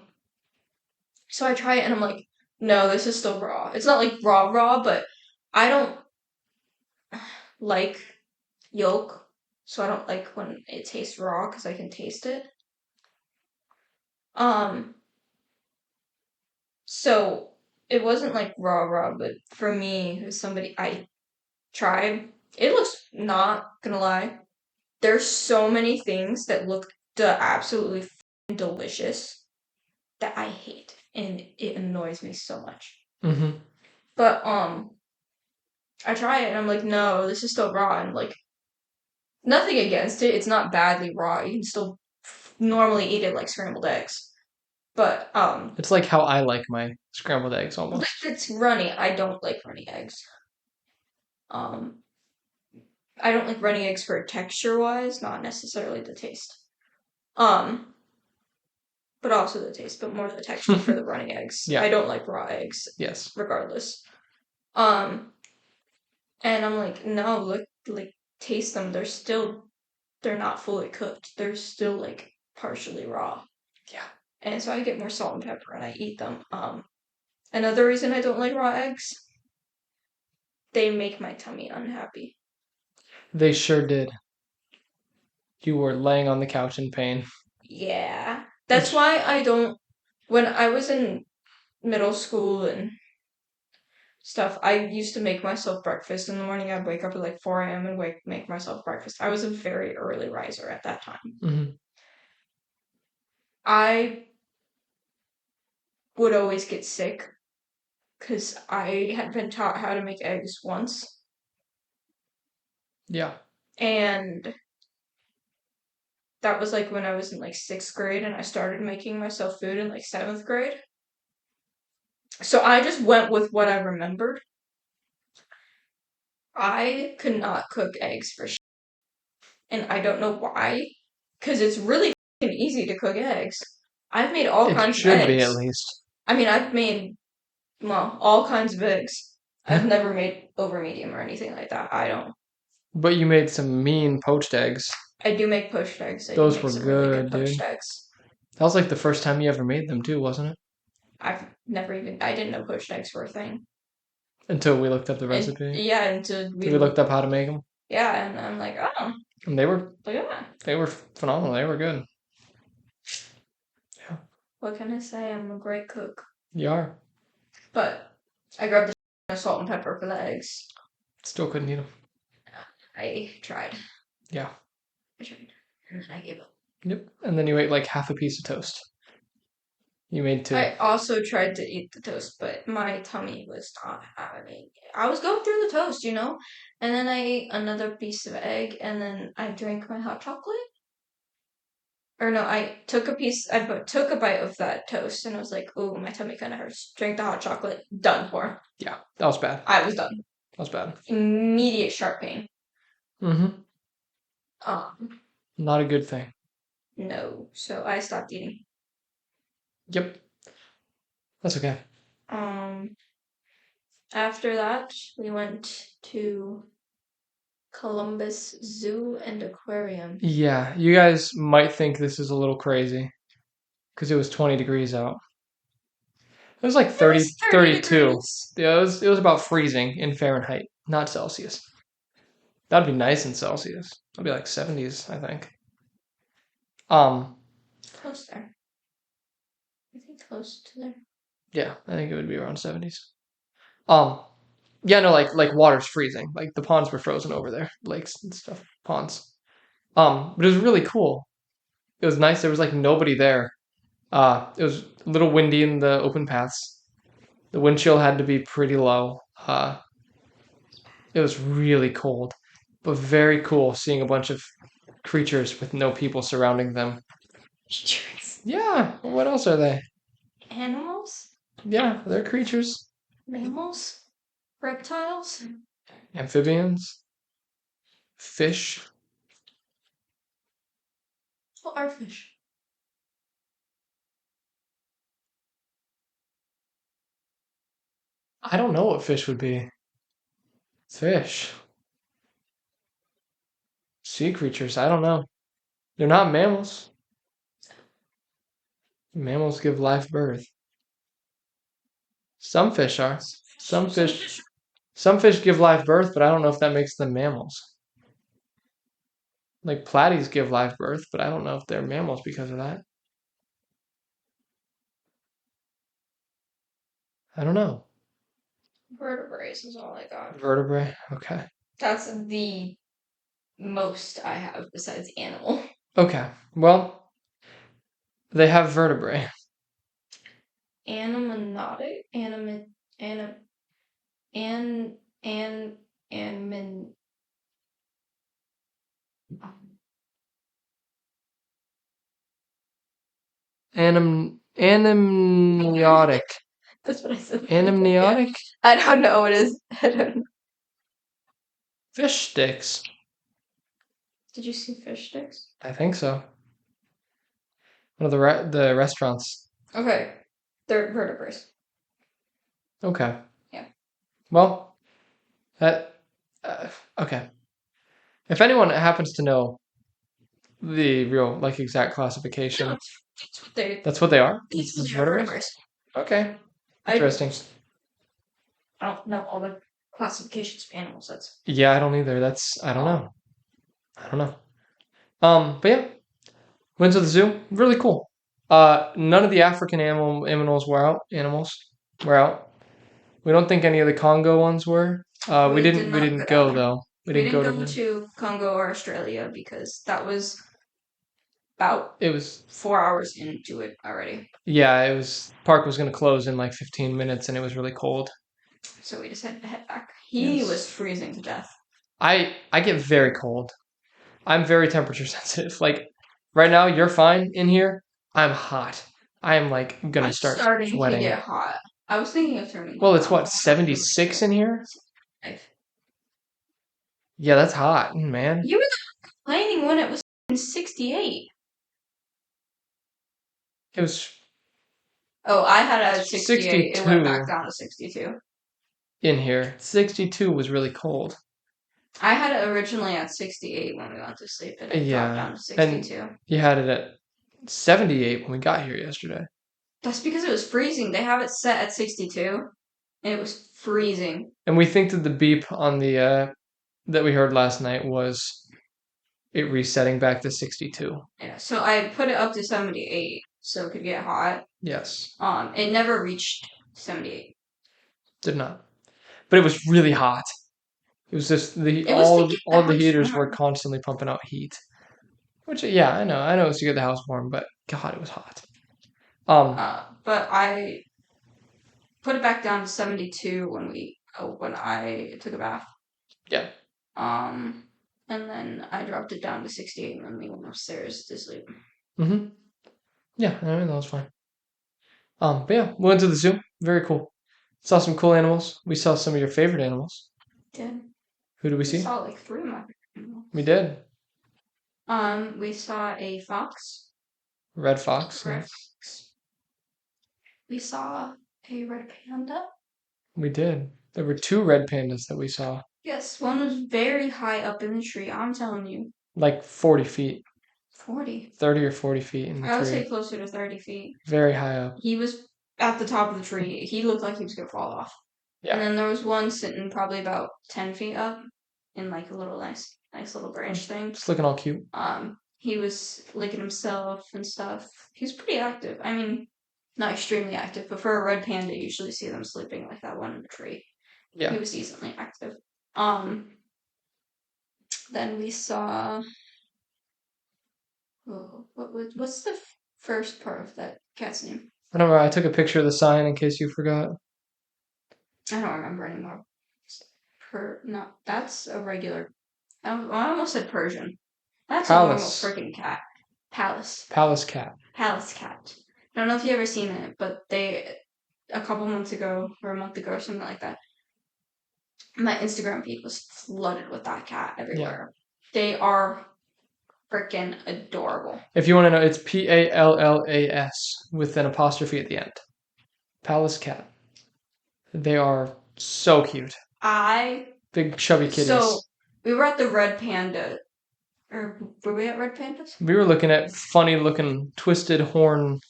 [SPEAKER 2] I try it, and I'm like, no, this is still raw. It's not raw, but I don't like yolk. So I don't like when it tastes raw because I can taste it. So it wasn't like raw, but for me, as somebody I tried, it looks, not gonna lie, there's so many things that look absolutely delicious that I hate, and it annoys me so much.
[SPEAKER 1] Mm-hmm.
[SPEAKER 2] But I try it and I'm like, no, this is still raw, and like nothing against it. It's not badly raw. You can still normally eat it like scrambled eggs. But
[SPEAKER 1] It's like how I like my scrambled eggs almost.
[SPEAKER 2] it's runny. I don't like runny eggs. I don't like runny eggs for texture wise, not necessarily the taste. But also the taste, but more the texture for the runny eggs.
[SPEAKER 1] Yeah.
[SPEAKER 2] I don't like raw eggs.
[SPEAKER 1] Yes.
[SPEAKER 2] Regardless. And I'm like, no, look, like, taste them. They're not fully cooked. They're still like partially raw.
[SPEAKER 1] Yeah.
[SPEAKER 2] And so I get more salt and pepper and I eat them. Another reason I don't like raw eggs, they make my tummy unhappy.
[SPEAKER 1] They sure did. You were laying on the couch in pain.
[SPEAKER 2] Yeah. That's why I don't, when I was in middle school and stuff, I used to make myself breakfast in the morning. I'd wake up at like 4 a.m. and make myself breakfast. I was a very early riser at that time.
[SPEAKER 1] Mm-hmm.
[SPEAKER 2] I would always get sick because I had been taught how to make eggs once.
[SPEAKER 1] Yeah.
[SPEAKER 2] And that was like when I was in like 6th grade, and I started making myself food in like 7th grade. So I just went with what I remembered. I could not cook eggs for shit. And I don't know why. Because it's really easy to cook eggs. I've made all kinds of eggs.
[SPEAKER 1] It should be, at least.
[SPEAKER 2] I mean, I've made, well, all kinds of eggs. I've never made over medium or anything like that. I don't.
[SPEAKER 1] But you made some mean poached eggs.
[SPEAKER 2] I do make poached eggs.
[SPEAKER 1] Those were good,
[SPEAKER 2] really
[SPEAKER 1] dude.
[SPEAKER 2] Eggs.
[SPEAKER 1] That was like the first time you ever made them, too, wasn't it?
[SPEAKER 2] I didn't know poached eggs were a thing.
[SPEAKER 1] Until we looked up the recipe?
[SPEAKER 2] Until
[SPEAKER 1] we looked up how to make them?
[SPEAKER 2] Yeah, and I'm like, oh.
[SPEAKER 1] And they were...
[SPEAKER 2] Look at that.
[SPEAKER 1] They were phenomenal. They were good. Yeah.
[SPEAKER 2] What can I say? I'm a great cook.
[SPEAKER 1] You are.
[SPEAKER 2] But I grabbed the salt and pepper for the eggs.
[SPEAKER 1] Still couldn't eat them.
[SPEAKER 2] I tried.
[SPEAKER 1] Yeah.
[SPEAKER 2] I tried. And then I gave up.
[SPEAKER 1] Yep. And then you ate like half a piece of toast. You made 2.
[SPEAKER 2] I also tried to eat the toast, but my tummy was not having it. I was going through the toast, you know? And then I ate another piece of egg, and then I drank my hot chocolate. Or no, I took a bite of that toast, and I was like, ooh, my tummy kind of hurts. Drank the hot chocolate. Done for.
[SPEAKER 1] Yeah, that was bad.
[SPEAKER 2] I was done.
[SPEAKER 1] That was bad.
[SPEAKER 2] Immediate sharp pain.
[SPEAKER 1] Mm-hmm. Not a good thing.
[SPEAKER 2] No, so I stopped eating.
[SPEAKER 1] Yep. That's okay.
[SPEAKER 2] After that, we went to Columbus Zoo and Aquarium.
[SPEAKER 1] Yeah, you guys might think this is a little crazy because it was 20 degrees out. It was like 30, 32. Degrees. Yeah, it was about freezing in Fahrenheit, not Celsius. That'd be nice in Celsius. That'd be like 70s, I think.
[SPEAKER 2] Close there. I think close to there.
[SPEAKER 1] Yeah, I think it would be around 70s. Yeah, no, like water's freezing. Like the ponds were frozen over there, lakes and stuff, ponds. But it was really cool. It was nice. There was like nobody there. It was a little windy in the open paths. The wind chill had to be pretty low. It was really cold, but very cool seeing a bunch of creatures with no people surrounding them.
[SPEAKER 2] Creatures?
[SPEAKER 1] Yeah, what else are they?
[SPEAKER 2] Animals?
[SPEAKER 1] Yeah, they're creatures.
[SPEAKER 2] Mammals? Reptiles?
[SPEAKER 1] Amphibians? Fish?
[SPEAKER 2] What are fish?
[SPEAKER 1] I don't know what fish would be. Fish. Sea creatures, I don't know. They're not mammals. Mammals give live birth. Some fish are. Some fish give live birth, but I don't know if that makes them mammals. Like platies give live birth, but I don't know if they're mammals because of that. I don't know.
[SPEAKER 2] Vertebrates is all I got.
[SPEAKER 1] Vertebrae. Okay.
[SPEAKER 2] That's the most I have besides animal.
[SPEAKER 1] Okay. Well, they have vertebrae.
[SPEAKER 2] Animanotic? Anim, animin,
[SPEAKER 1] Amniotic.
[SPEAKER 2] that's what I said.
[SPEAKER 1] Amniotic?
[SPEAKER 2] I don't know what it is. I don't know.
[SPEAKER 1] Fish sticks.
[SPEAKER 2] Did you see fish sticks?
[SPEAKER 1] I think so. One of the restaurants.
[SPEAKER 2] Okay. They're vertebrates.
[SPEAKER 1] Okay.
[SPEAKER 2] Yeah.
[SPEAKER 1] Well, that okay. If anyone happens to know the real exact classification, that's what they are.
[SPEAKER 2] These are
[SPEAKER 1] Vertebrates?
[SPEAKER 2] vertebrates.
[SPEAKER 1] Okay. Interesting.
[SPEAKER 2] I don't know all the classifications of animals.
[SPEAKER 1] Yeah, I don't either. I don't know. I don't know. But yeah, went to the zoo. Really cool. None of the African animals were out. Animals were out. We don't think any of the Congo ones were. We didn't go though.
[SPEAKER 2] We didn't go to Congo or Australia because that was about
[SPEAKER 1] it was
[SPEAKER 2] 4 hours into it already.
[SPEAKER 1] Yeah, park was gonna close in like 15 minutes and it was really cold.
[SPEAKER 2] So we decided to head back. He was freezing to death.
[SPEAKER 1] I get very cold. I'm very temperature sensitive. Like right now you're fine in here. I'm hot. I am like gonna start sweating.
[SPEAKER 2] To get hot. I was thinking of turning.
[SPEAKER 1] Well, it's what, 76 in here? Yeah, that's hot, man.
[SPEAKER 2] You were complaining when it was 68.
[SPEAKER 1] It was.
[SPEAKER 2] Oh, I had it at 68.
[SPEAKER 1] 62.
[SPEAKER 2] It went back down to 62.
[SPEAKER 1] In here. 62 was really cold.
[SPEAKER 2] I had it originally at 68 when we went to sleep, and it dropped down to 62.
[SPEAKER 1] And you had it at 78 when we got here yesterday.
[SPEAKER 2] That's because it was freezing. They have it set at 62, and it was freezing.
[SPEAKER 1] And we think that the beep on the that we heard last night was it resetting back to 62.
[SPEAKER 2] Yeah, so I put it up to 78 so it could get hot.
[SPEAKER 1] Yes.
[SPEAKER 2] It never reached 78.
[SPEAKER 1] Did not. But it was really hot. It was just all the heaters were constantly pumping out heat. Which I know it's to get the house warm, but God, it was hot.
[SPEAKER 2] But I put it back down to 72 when I took a bath.
[SPEAKER 1] Yeah.
[SPEAKER 2] And then I dropped it down to 68 when we went upstairs to sleep.
[SPEAKER 1] Mm-hmm. Yeah, I mean that was fine. But yeah, we went to the zoo. Very cool. Saw some cool animals. We saw some of your favorite animals.
[SPEAKER 2] Did.
[SPEAKER 1] Who did we see?
[SPEAKER 2] We saw like 3 of my favorite animals.
[SPEAKER 1] We did.
[SPEAKER 2] We saw a fox.
[SPEAKER 1] Red fox.
[SPEAKER 2] Red fox. We saw a red panda.
[SPEAKER 1] We did. There were 2 red pandas that we saw.
[SPEAKER 2] Yes, one was very high up in the tree. I'm telling you.
[SPEAKER 1] Like 40 feet.
[SPEAKER 2] 40.
[SPEAKER 1] 30 or 40 feet in the tree.
[SPEAKER 2] I would say closer to 30 feet.
[SPEAKER 1] Very high up.
[SPEAKER 2] He was at the top of the tree. He looked like he was going to fall off. Yeah. And then there was one sitting probably about 10 feet up in like a little nice little branch thing.
[SPEAKER 1] Just looking all cute.
[SPEAKER 2] He was licking himself and stuff. He was pretty active. I mean, not extremely active, but for a red panda, you usually see them sleeping like that one in the tree. Yeah. He was decently active. Then we saw. What's the first part of that cat's name?
[SPEAKER 1] I don't know. I took a picture of the sign in case you forgot.
[SPEAKER 2] I don't remember anymore. No, that's a regular. I almost said Persian. That's
[SPEAKER 1] Palace.
[SPEAKER 2] A normal freaking cat. Palace.
[SPEAKER 1] Palace cat.
[SPEAKER 2] Palace cat. I don't know if you ever seen it, but a couple months ago or a month ago or something like that, my Instagram feed was flooded with that cat everywhere. Yeah. They are freaking adorable.
[SPEAKER 1] If you want to know, it's Pallas with an apostrophe at the end. Palace cat. They are so cute. Big chubby kitties.
[SPEAKER 2] So we were at the Red Panda. Or were we at Red Pandas?
[SPEAKER 1] We were looking at funny looking twisted horn.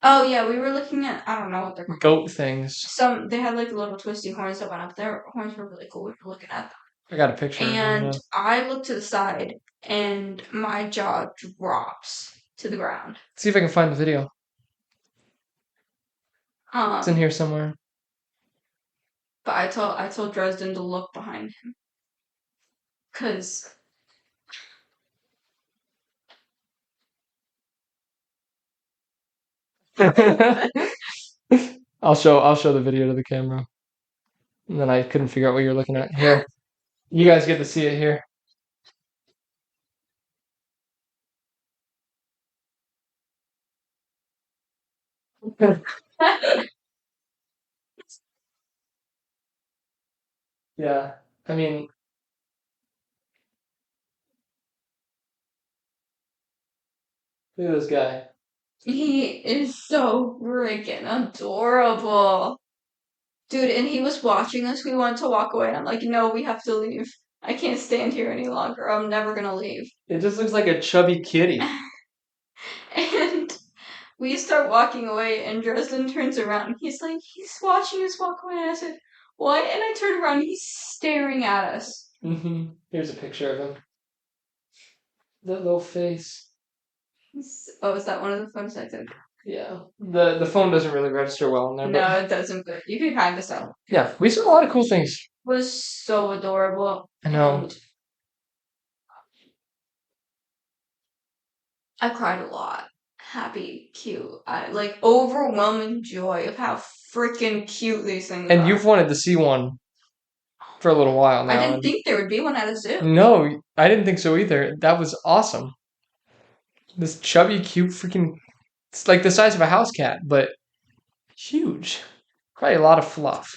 [SPEAKER 2] Oh yeah, we were looking at, I don't know what they're called.
[SPEAKER 1] Goat things.
[SPEAKER 2] They had like little twisty horns that went up. Their horns were really cool. We were looking at them.
[SPEAKER 1] I got a picture.
[SPEAKER 2] And I looked to the side and my jaw drops to the ground.
[SPEAKER 1] Let's see if I can find the video. It's in here somewhere.
[SPEAKER 2] But I told Dresden to look behind him. 'Cause
[SPEAKER 1] I'll show the video to the camera. And then I couldn't figure out what you're looking at. Here. You guys get to see it here. Yeah. I mean, look at this guy.
[SPEAKER 2] he is so freaking adorable. Dude, and he was watching us. We wanted to walk away. I'm like, no, we have to leave. I can't stand here any longer. I'm never gonna leave.
[SPEAKER 1] It just looks like a chubby kitty.
[SPEAKER 2] And we start walking away, and Dresden turns around. He's like, he's watching us walk away. And I said, what? And I turned around. He's staring at us.
[SPEAKER 1] Here's a picture of him. That little face.
[SPEAKER 2] Oh, is that one of the photos I took?
[SPEAKER 1] Yeah. The phone doesn't really register well in there.
[SPEAKER 2] No,
[SPEAKER 1] But
[SPEAKER 2] it doesn't. But you can kind of tell.
[SPEAKER 1] yeah, we saw a lot of cool things.
[SPEAKER 2] It was so adorable.
[SPEAKER 1] I know.
[SPEAKER 2] And I cried a lot. Happy, cute. I like overwhelming joy of how freaking cute these things
[SPEAKER 1] And
[SPEAKER 2] are.
[SPEAKER 1] you've wanted to see one for a little while now.
[SPEAKER 2] I didn't think there would be one at a zoo.
[SPEAKER 1] No, I didn't think so either. That was awesome. This chubby, cute freaking. It's like the size of a house cat, but huge. Probably a lot of fluff.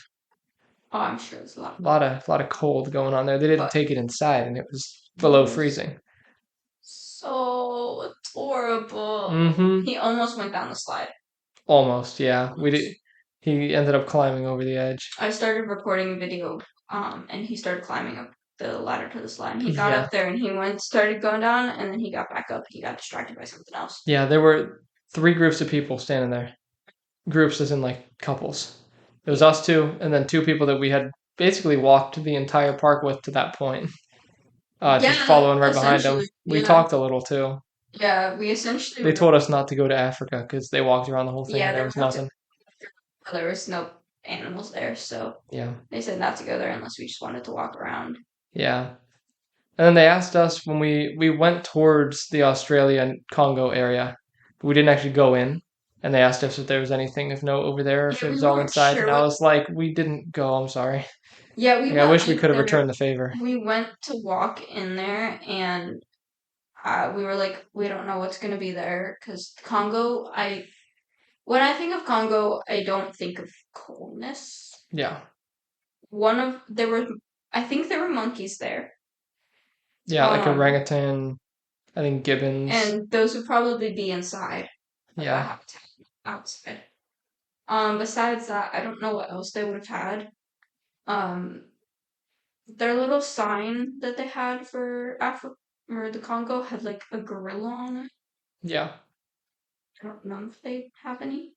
[SPEAKER 2] Oh, I'm sure it's a lot.
[SPEAKER 1] A lot of cold going on there. They didn't take it inside, and it was below freezing.
[SPEAKER 2] So adorable. He almost went down the slide.
[SPEAKER 1] Almost, yeah. We did. He ended up climbing over the edge.
[SPEAKER 2] I started recording a video, and he started climbing up the ladder to the slide. And he got up there, and he started going down, and then he got back up. He got distracted by something else.
[SPEAKER 1] Yeah, there were 3 groups of people standing there. Groups as in like couples. It was us 2, and then 2 people that we had basically walked the entire park with to that point. Just following right behind them. We talked a little too.
[SPEAKER 2] Yeah, we essentially.
[SPEAKER 1] They told us not to go to Africa because they walked around the whole thing.
[SPEAKER 2] Yeah,
[SPEAKER 1] and there was nothing.
[SPEAKER 2] There was no animals there, so
[SPEAKER 1] yeah,
[SPEAKER 2] they said not to go there unless we just wanted to walk around.
[SPEAKER 1] Yeah, and then they asked us when we went towards the Australian Congo area, but we didn't actually go in. And they asked us if there was anything of note over there, if it was all inside, and I was like, we didn't go. I'm sorry.
[SPEAKER 2] Yeah,
[SPEAKER 1] I wish we could have returned the favor.
[SPEAKER 2] We went to walk in there, and we were like, we don't know what's going to be there, because Congo, when I think of Congo, I don't think of coldness.
[SPEAKER 1] Yeah.
[SPEAKER 2] I think there were monkeys there.
[SPEAKER 1] Yeah, like orangutan, I think gibbons.
[SPEAKER 2] And those would probably be inside.
[SPEAKER 1] Yeah.
[SPEAKER 2] Outside. Besides that, I don't know what else they would have had. Their little sign that they had for Africa or the Congo had like a gorilla on it.
[SPEAKER 1] Yeah.
[SPEAKER 2] I don't know if they have any.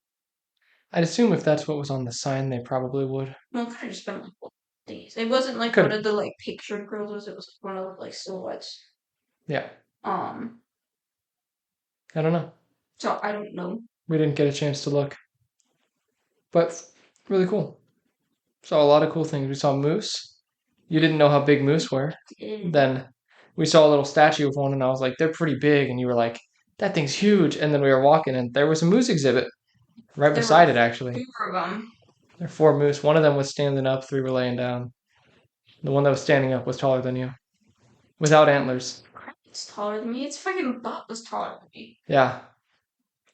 [SPEAKER 1] I'd assume if that's what was on the sign, they probably would.
[SPEAKER 2] Well, it could have just been like these. It wasn't like one of the like pictured gorillas. It was one of the like silhouettes.
[SPEAKER 1] Yeah.
[SPEAKER 2] I
[SPEAKER 1] don't know.
[SPEAKER 2] So I don't know.
[SPEAKER 1] We didn't get a chance to look. But really cool. Saw a lot of cool things. We saw moose. You didn't know how big moose were. Then we saw a little statue of one, and I was like, they're pretty big. And you were like, that thing's huge. And then we were walking, and there was a moose exhibit right beside it, actually.
[SPEAKER 2] 4 of them.
[SPEAKER 1] There were 4 moose. One of them was standing up, 3 were laying down. The one that was standing up was taller than you. Without antlers.
[SPEAKER 2] It's taller than me. Its freaking butt was taller than me.
[SPEAKER 1] Yeah.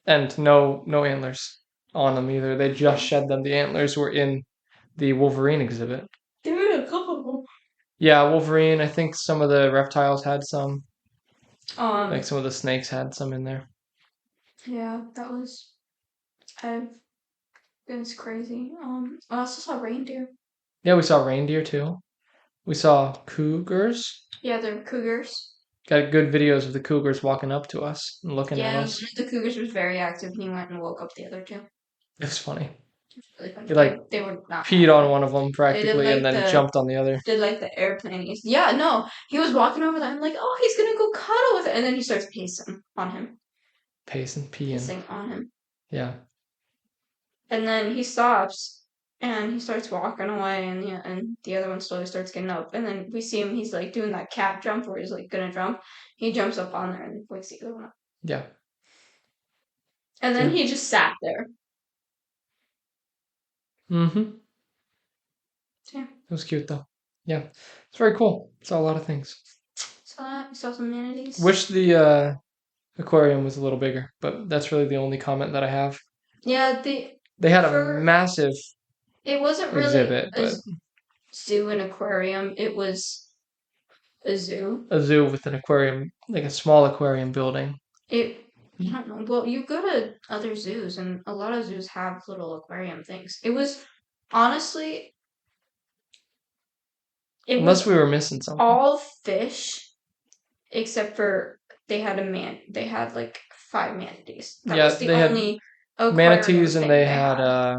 [SPEAKER 1] And no antlers on them either. They just shed them. The antlers were in the Wolverine exhibit.
[SPEAKER 2] There were a couple of them.
[SPEAKER 1] Yeah, Wolverine. I think some of the reptiles had some. Like some of the snakes had some in there.
[SPEAKER 2] Yeah, that was. It was crazy. I also saw reindeer.
[SPEAKER 1] Yeah, we saw reindeer too. We saw cougars.
[SPEAKER 2] Yeah, they're cougars.
[SPEAKER 1] Got good videos of the cougars walking up to us and looking at us.
[SPEAKER 2] Yeah, one of the cougars was very active, and he went and woke up the other 2.
[SPEAKER 1] It was funny.
[SPEAKER 2] It was really funny.
[SPEAKER 1] They
[SPEAKER 2] were not
[SPEAKER 1] peed on one of them practically,
[SPEAKER 2] like
[SPEAKER 1] and then jumped on the other.
[SPEAKER 2] Did like the airplane. Yeah, no, he was walking over there. I'm like, oh, he's gonna go cuddle with it, and then he starts pacing on him.
[SPEAKER 1] Peeing
[SPEAKER 2] Pacing on him.
[SPEAKER 1] Yeah.
[SPEAKER 2] And then he stops and he starts walking away, and the other one slowly starts getting up. And then we see him, he's like doing that cap jump where he's like gonna jump. He jumps up on there and wakes the other one up.
[SPEAKER 1] Yeah.
[SPEAKER 2] And then he just sat there.
[SPEAKER 1] Mm-hmm.
[SPEAKER 2] Yeah.
[SPEAKER 1] It was cute though. Yeah. It's very cool. Saw a lot of things.
[SPEAKER 2] Saw that. We saw some manatees.
[SPEAKER 1] Wish the aquarium was a little bigger, but that's really the only comment that I have.
[SPEAKER 2] Yeah,
[SPEAKER 1] They had a massive
[SPEAKER 2] it wasn't really
[SPEAKER 1] exhibit,
[SPEAKER 2] a
[SPEAKER 1] but
[SPEAKER 2] zoo and aquarium. It was a zoo.
[SPEAKER 1] a zoo with an aquarium, like a small aquarium building.
[SPEAKER 2] I don't know. Well, you go to other zoos, and a lot of zoos have little aquarium things. It was honestly,
[SPEAKER 1] Unless we were missing something.
[SPEAKER 2] All fish, except for they had They had like 5 manatees. That was the only
[SPEAKER 1] manatees, and they had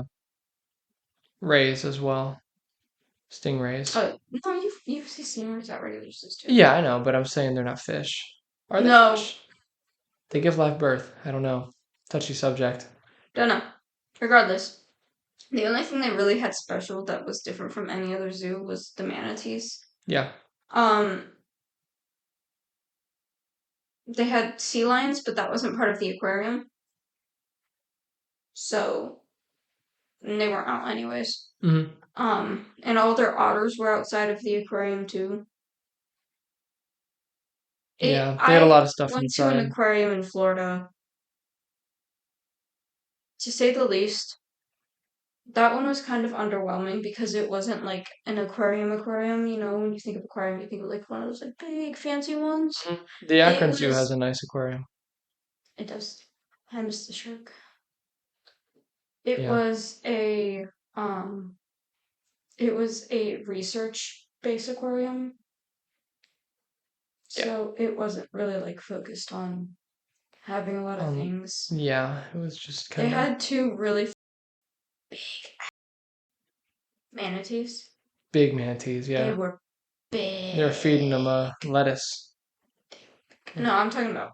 [SPEAKER 1] rays as well, stingrays.
[SPEAKER 2] No, you've seen stingrays at regular zoos too.
[SPEAKER 1] Yeah, I know, but I'm saying they're not fish. Are they fish? They give live birth. I don't know. Touchy subject.
[SPEAKER 2] Don't know. Regardless, the only thing they really had special that was different from any other zoo was the manatees.
[SPEAKER 1] Yeah.
[SPEAKER 2] They had sea lions, but that wasn't part of the aquarium. So they weren't out anyways.
[SPEAKER 1] Mm-hmm.
[SPEAKER 2] And all their otters were outside of the aquarium too.
[SPEAKER 1] They had a lot of stuff inside.
[SPEAKER 2] I went to an aquarium in Florida. To say the least, that one was kind of underwhelming because it wasn't like an aquarium. You know, when you think of aquarium, you think of like one of those like big fancy ones.
[SPEAKER 1] Mm-hmm. The Akron Zoo has a nice aquarium.
[SPEAKER 2] It does. I miss the shark. It was a research-based aquarium. So it wasn't really like focused on having a lot of things.
[SPEAKER 1] Yeah, it was just kind of.
[SPEAKER 2] They had 2 really big manatees.
[SPEAKER 1] Big manatees, yeah.
[SPEAKER 2] They were big.
[SPEAKER 1] They were feeding them lettuce.
[SPEAKER 2] No, I'm talking about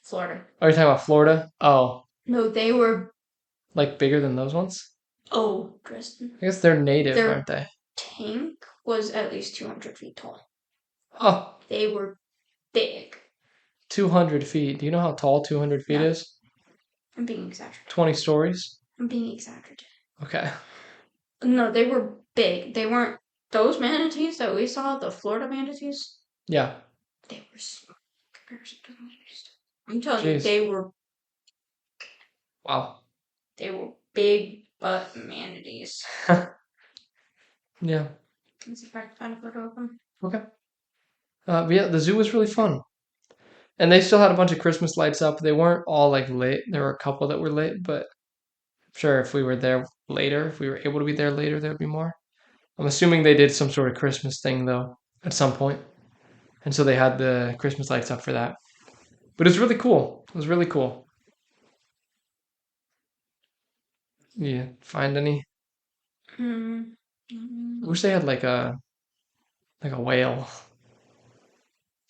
[SPEAKER 2] Florida.
[SPEAKER 1] Oh, you're talking about Florida? Oh.
[SPEAKER 2] No, they were
[SPEAKER 1] like bigger than those ones?
[SPEAKER 2] Oh, Dresden.
[SPEAKER 1] I guess they're native, aren't they?
[SPEAKER 2] Tank was at least 200 feet tall.
[SPEAKER 1] Oh.
[SPEAKER 2] They were big.
[SPEAKER 1] 200 feet. Do you know how tall 200 feet is?
[SPEAKER 2] I'm being exaggerated.
[SPEAKER 1] 20 stories?
[SPEAKER 2] I'm being exaggerated.
[SPEAKER 1] Okay.
[SPEAKER 2] No, they were big. They weren't those manatees that we saw, the Florida manatees.
[SPEAKER 1] Yeah.
[SPEAKER 2] They were small in comparison to the manatees. I'm telling you, they were.
[SPEAKER 1] Wow.
[SPEAKER 2] They were big butt manatees.
[SPEAKER 1] Yeah.
[SPEAKER 2] Let's see if I can find a photo of them.
[SPEAKER 1] Okay. But yeah, the zoo was really fun. And they still had a bunch of Christmas lights up. They weren't all like lit. There were a couple that were lit, but I'm sure if we were there later, if we were able to be there later, there'd be more. I'm assuming they did some sort of Christmas thing though at some point. And so they had the Christmas lights up for that. But it's really cool. It was really cool. Yeah, find any? I wish they had like a whale.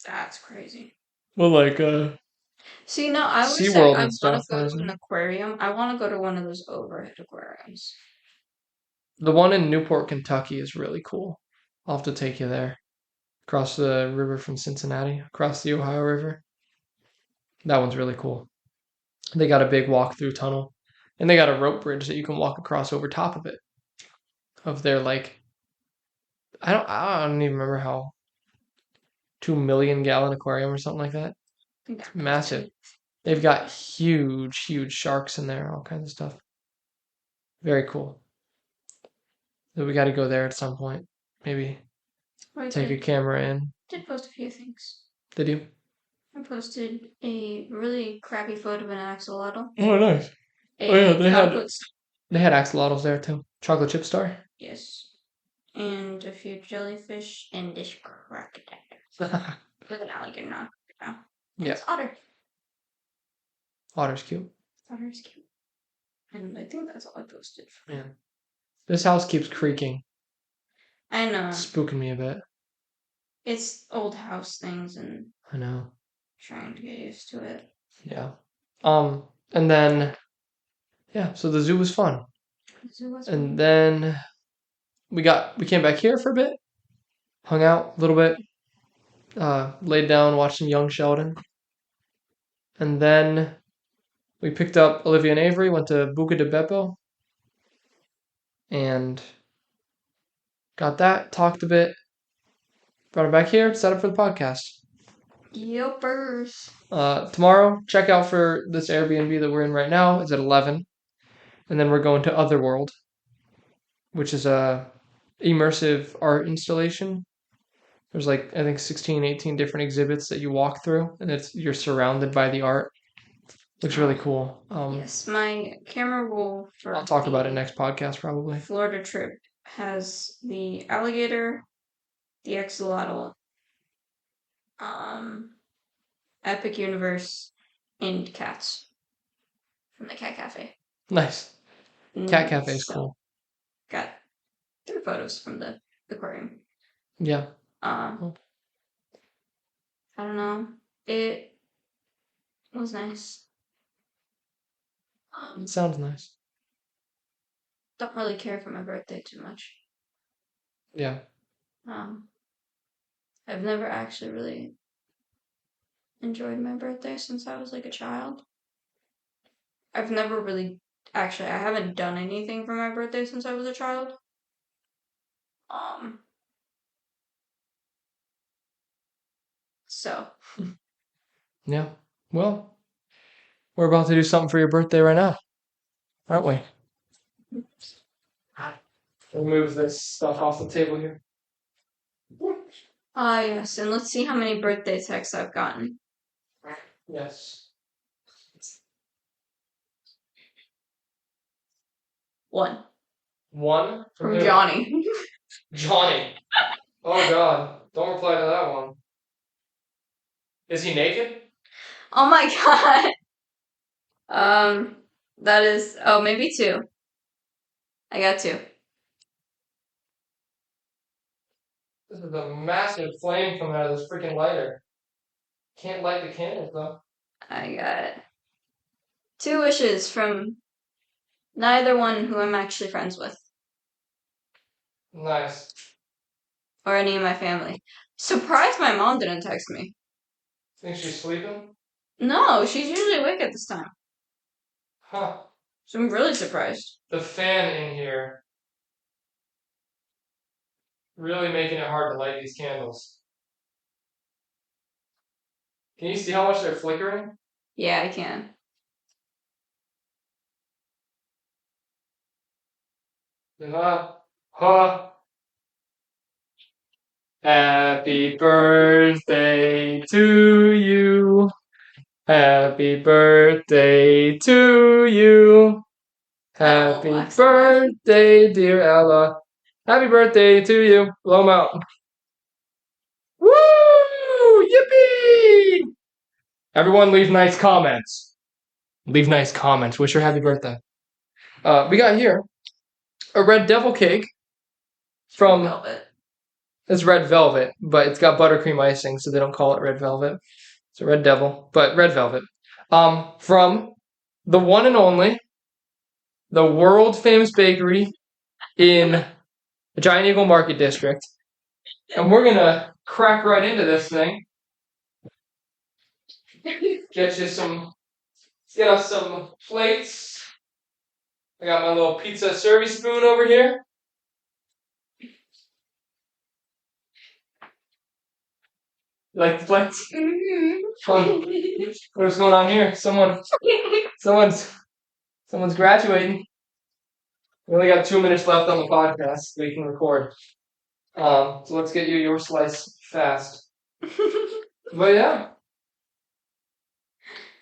[SPEAKER 2] That's crazy.
[SPEAKER 1] Well, like
[SPEAKER 2] See, no, I would say I want to go to an aquarium. I want to go to one of those overhead aquariums.
[SPEAKER 1] The one in Newport, Kentucky is really cool. I'll have to take you there. Across the river from Cincinnati, across the Ohio River. That one's really cool. They got a big walk-through tunnel. And they got a rope bridge that you can walk across over top of it. Of their like I don't even remember how 2 million-gallon aquarium or something like that. It's massive. They've got huge, huge sharks in there, all kinds of stuff. Very cool. So we got to go there at some point. Maybe take a camera in.
[SPEAKER 2] I did post a few things.
[SPEAKER 1] Did you?
[SPEAKER 2] I posted a really crappy photo of an axolotl.
[SPEAKER 1] Oh, nice. Oh yeah, they had axolotls there too. Chocolate chip star.
[SPEAKER 2] Yes. And a few jellyfish and this crocodile. With an alligator now.
[SPEAKER 1] Yeah.
[SPEAKER 2] It's otter.
[SPEAKER 1] Otter's cute.
[SPEAKER 2] Otter's cute. And I think that's all I posted.
[SPEAKER 1] Yeah. This house keeps creaking.
[SPEAKER 2] I know.
[SPEAKER 1] It's spooking me a bit.
[SPEAKER 2] It's old house things and
[SPEAKER 1] I know.
[SPEAKER 2] Trying to get used to it.
[SPEAKER 1] Yeah. And then yeah, so the zoo was fun. And then we came back here for a bit, hung out a little bit, laid down, watched some Young Sheldon. And then we picked up Olivia and Avery, went to Buca di Beppo, and got that, talked a bit, brought it back here, set up for the podcast.
[SPEAKER 2] Yopers.
[SPEAKER 1] Tomorrow, check out for this Airbnb that we're in right now. It's at 11. And then we're going to Otherworld, which is a immersive art installation. There's I think 16, 18 different exhibits that you walk through, and you're surrounded by the art. Looks really cool.
[SPEAKER 2] Yes, my camera roll for
[SPEAKER 1] I'll talk about it next podcast probably.
[SPEAKER 2] Florida trip has the alligator, the axolotl, Epic Universe, and cats from the Cat Cafe.
[SPEAKER 1] Nice. Cat Cafe is cool.
[SPEAKER 2] Got 3 photos from the aquarium.
[SPEAKER 1] Yeah.
[SPEAKER 2] I don't know. It was nice.
[SPEAKER 1] It sounds nice.
[SPEAKER 2] Don't really care for my birthday too much.
[SPEAKER 1] Yeah.
[SPEAKER 2] I've never actually really enjoyed my birthday since I was a child. I've never really I haven't done anything for my birthday since I was a child. So.
[SPEAKER 1] Yeah. Well, we're about to do something for your birthday right now, aren't we? We'll move this stuff off the table here.
[SPEAKER 2] Yes, and let's see how many birthday texts I've gotten.
[SPEAKER 1] Yes.
[SPEAKER 2] 1.
[SPEAKER 1] 1?
[SPEAKER 2] From Johnny.
[SPEAKER 1] Johnny. Oh God. Don't reply to that one. Is he naked?
[SPEAKER 2] Oh my God. That is, maybe 2. I got 2.
[SPEAKER 1] This is a massive flame coming out of this freaking lighter. Can't light the candles though.
[SPEAKER 2] I got 2 wishes from neither one who I'm actually friends with.
[SPEAKER 1] Nice.
[SPEAKER 2] Or any of my family. Surprised my mom didn't text me.
[SPEAKER 1] Think she's sleeping?
[SPEAKER 2] No, she's usually awake at this time.
[SPEAKER 1] Huh.
[SPEAKER 2] So I'm really surprised.
[SPEAKER 1] The fan in here really making it hard to light these candles. Can you see how much they're flickering?
[SPEAKER 2] Yeah, I can.
[SPEAKER 1] Happy birthday to you. Happy birthday to you. Happy birthday, dear Ella. Happy birthday to you. Blow 'em out. Woo! Yippee! Everyone leave nice comments. Leave nice comments. Wish her happy birthday. We got here a red devil cake from
[SPEAKER 2] Velvet.
[SPEAKER 1] It's red velvet, but it's got buttercream icing, so they don't call it red velvet. It's a red devil, but red velvet. From the one and only, the world famous bakery in the Giant Eagle Market District. And we're gonna crack right into this thing. Get us some plates. I got my little pizza serving spoon over here. You like the plates?
[SPEAKER 2] Mm-hmm.
[SPEAKER 1] What's going on here? Someone's graduating. We only got 2 minutes left on the podcast, so we can record. So let's get you your slice fast. But yeah.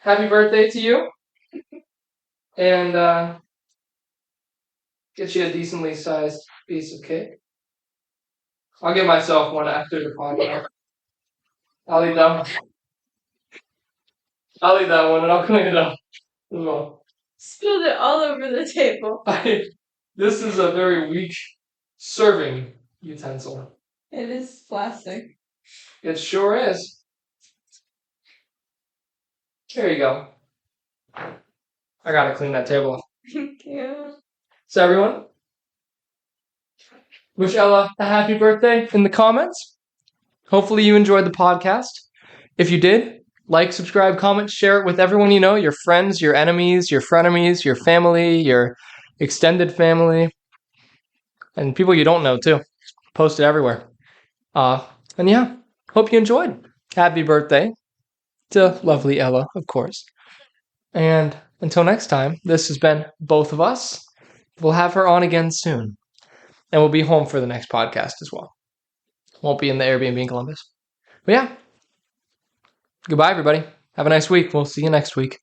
[SPEAKER 1] Happy birthday to you. And get you a decently sized piece of cake. I'll get myself one after the podcast. I'll eat that one and I'll clean it up as well.
[SPEAKER 2] Spilled it all over the table.
[SPEAKER 1] This is a very weak serving utensil.
[SPEAKER 2] It is plastic.
[SPEAKER 1] It sure is. There you go. I gotta clean that table.
[SPEAKER 2] Thank you.
[SPEAKER 1] So everyone, wish Ella a happy birthday in the comments. Hopefully you enjoyed the podcast. If you did, like, subscribe, comment, share it with everyone you know, your friends, your enemies, your frenemies, your family, your extended family, and people you don't know too. Post it everywhere. And yeah, hope you enjoyed. Happy birthday to lovely Ella, of course. And until next time, this has been both of us. We'll have her on again soon. And we'll be home for the next podcast as well. Won't be in the Airbnb in Columbus. But yeah, goodbye, everybody. Have a nice week. We'll see you next week.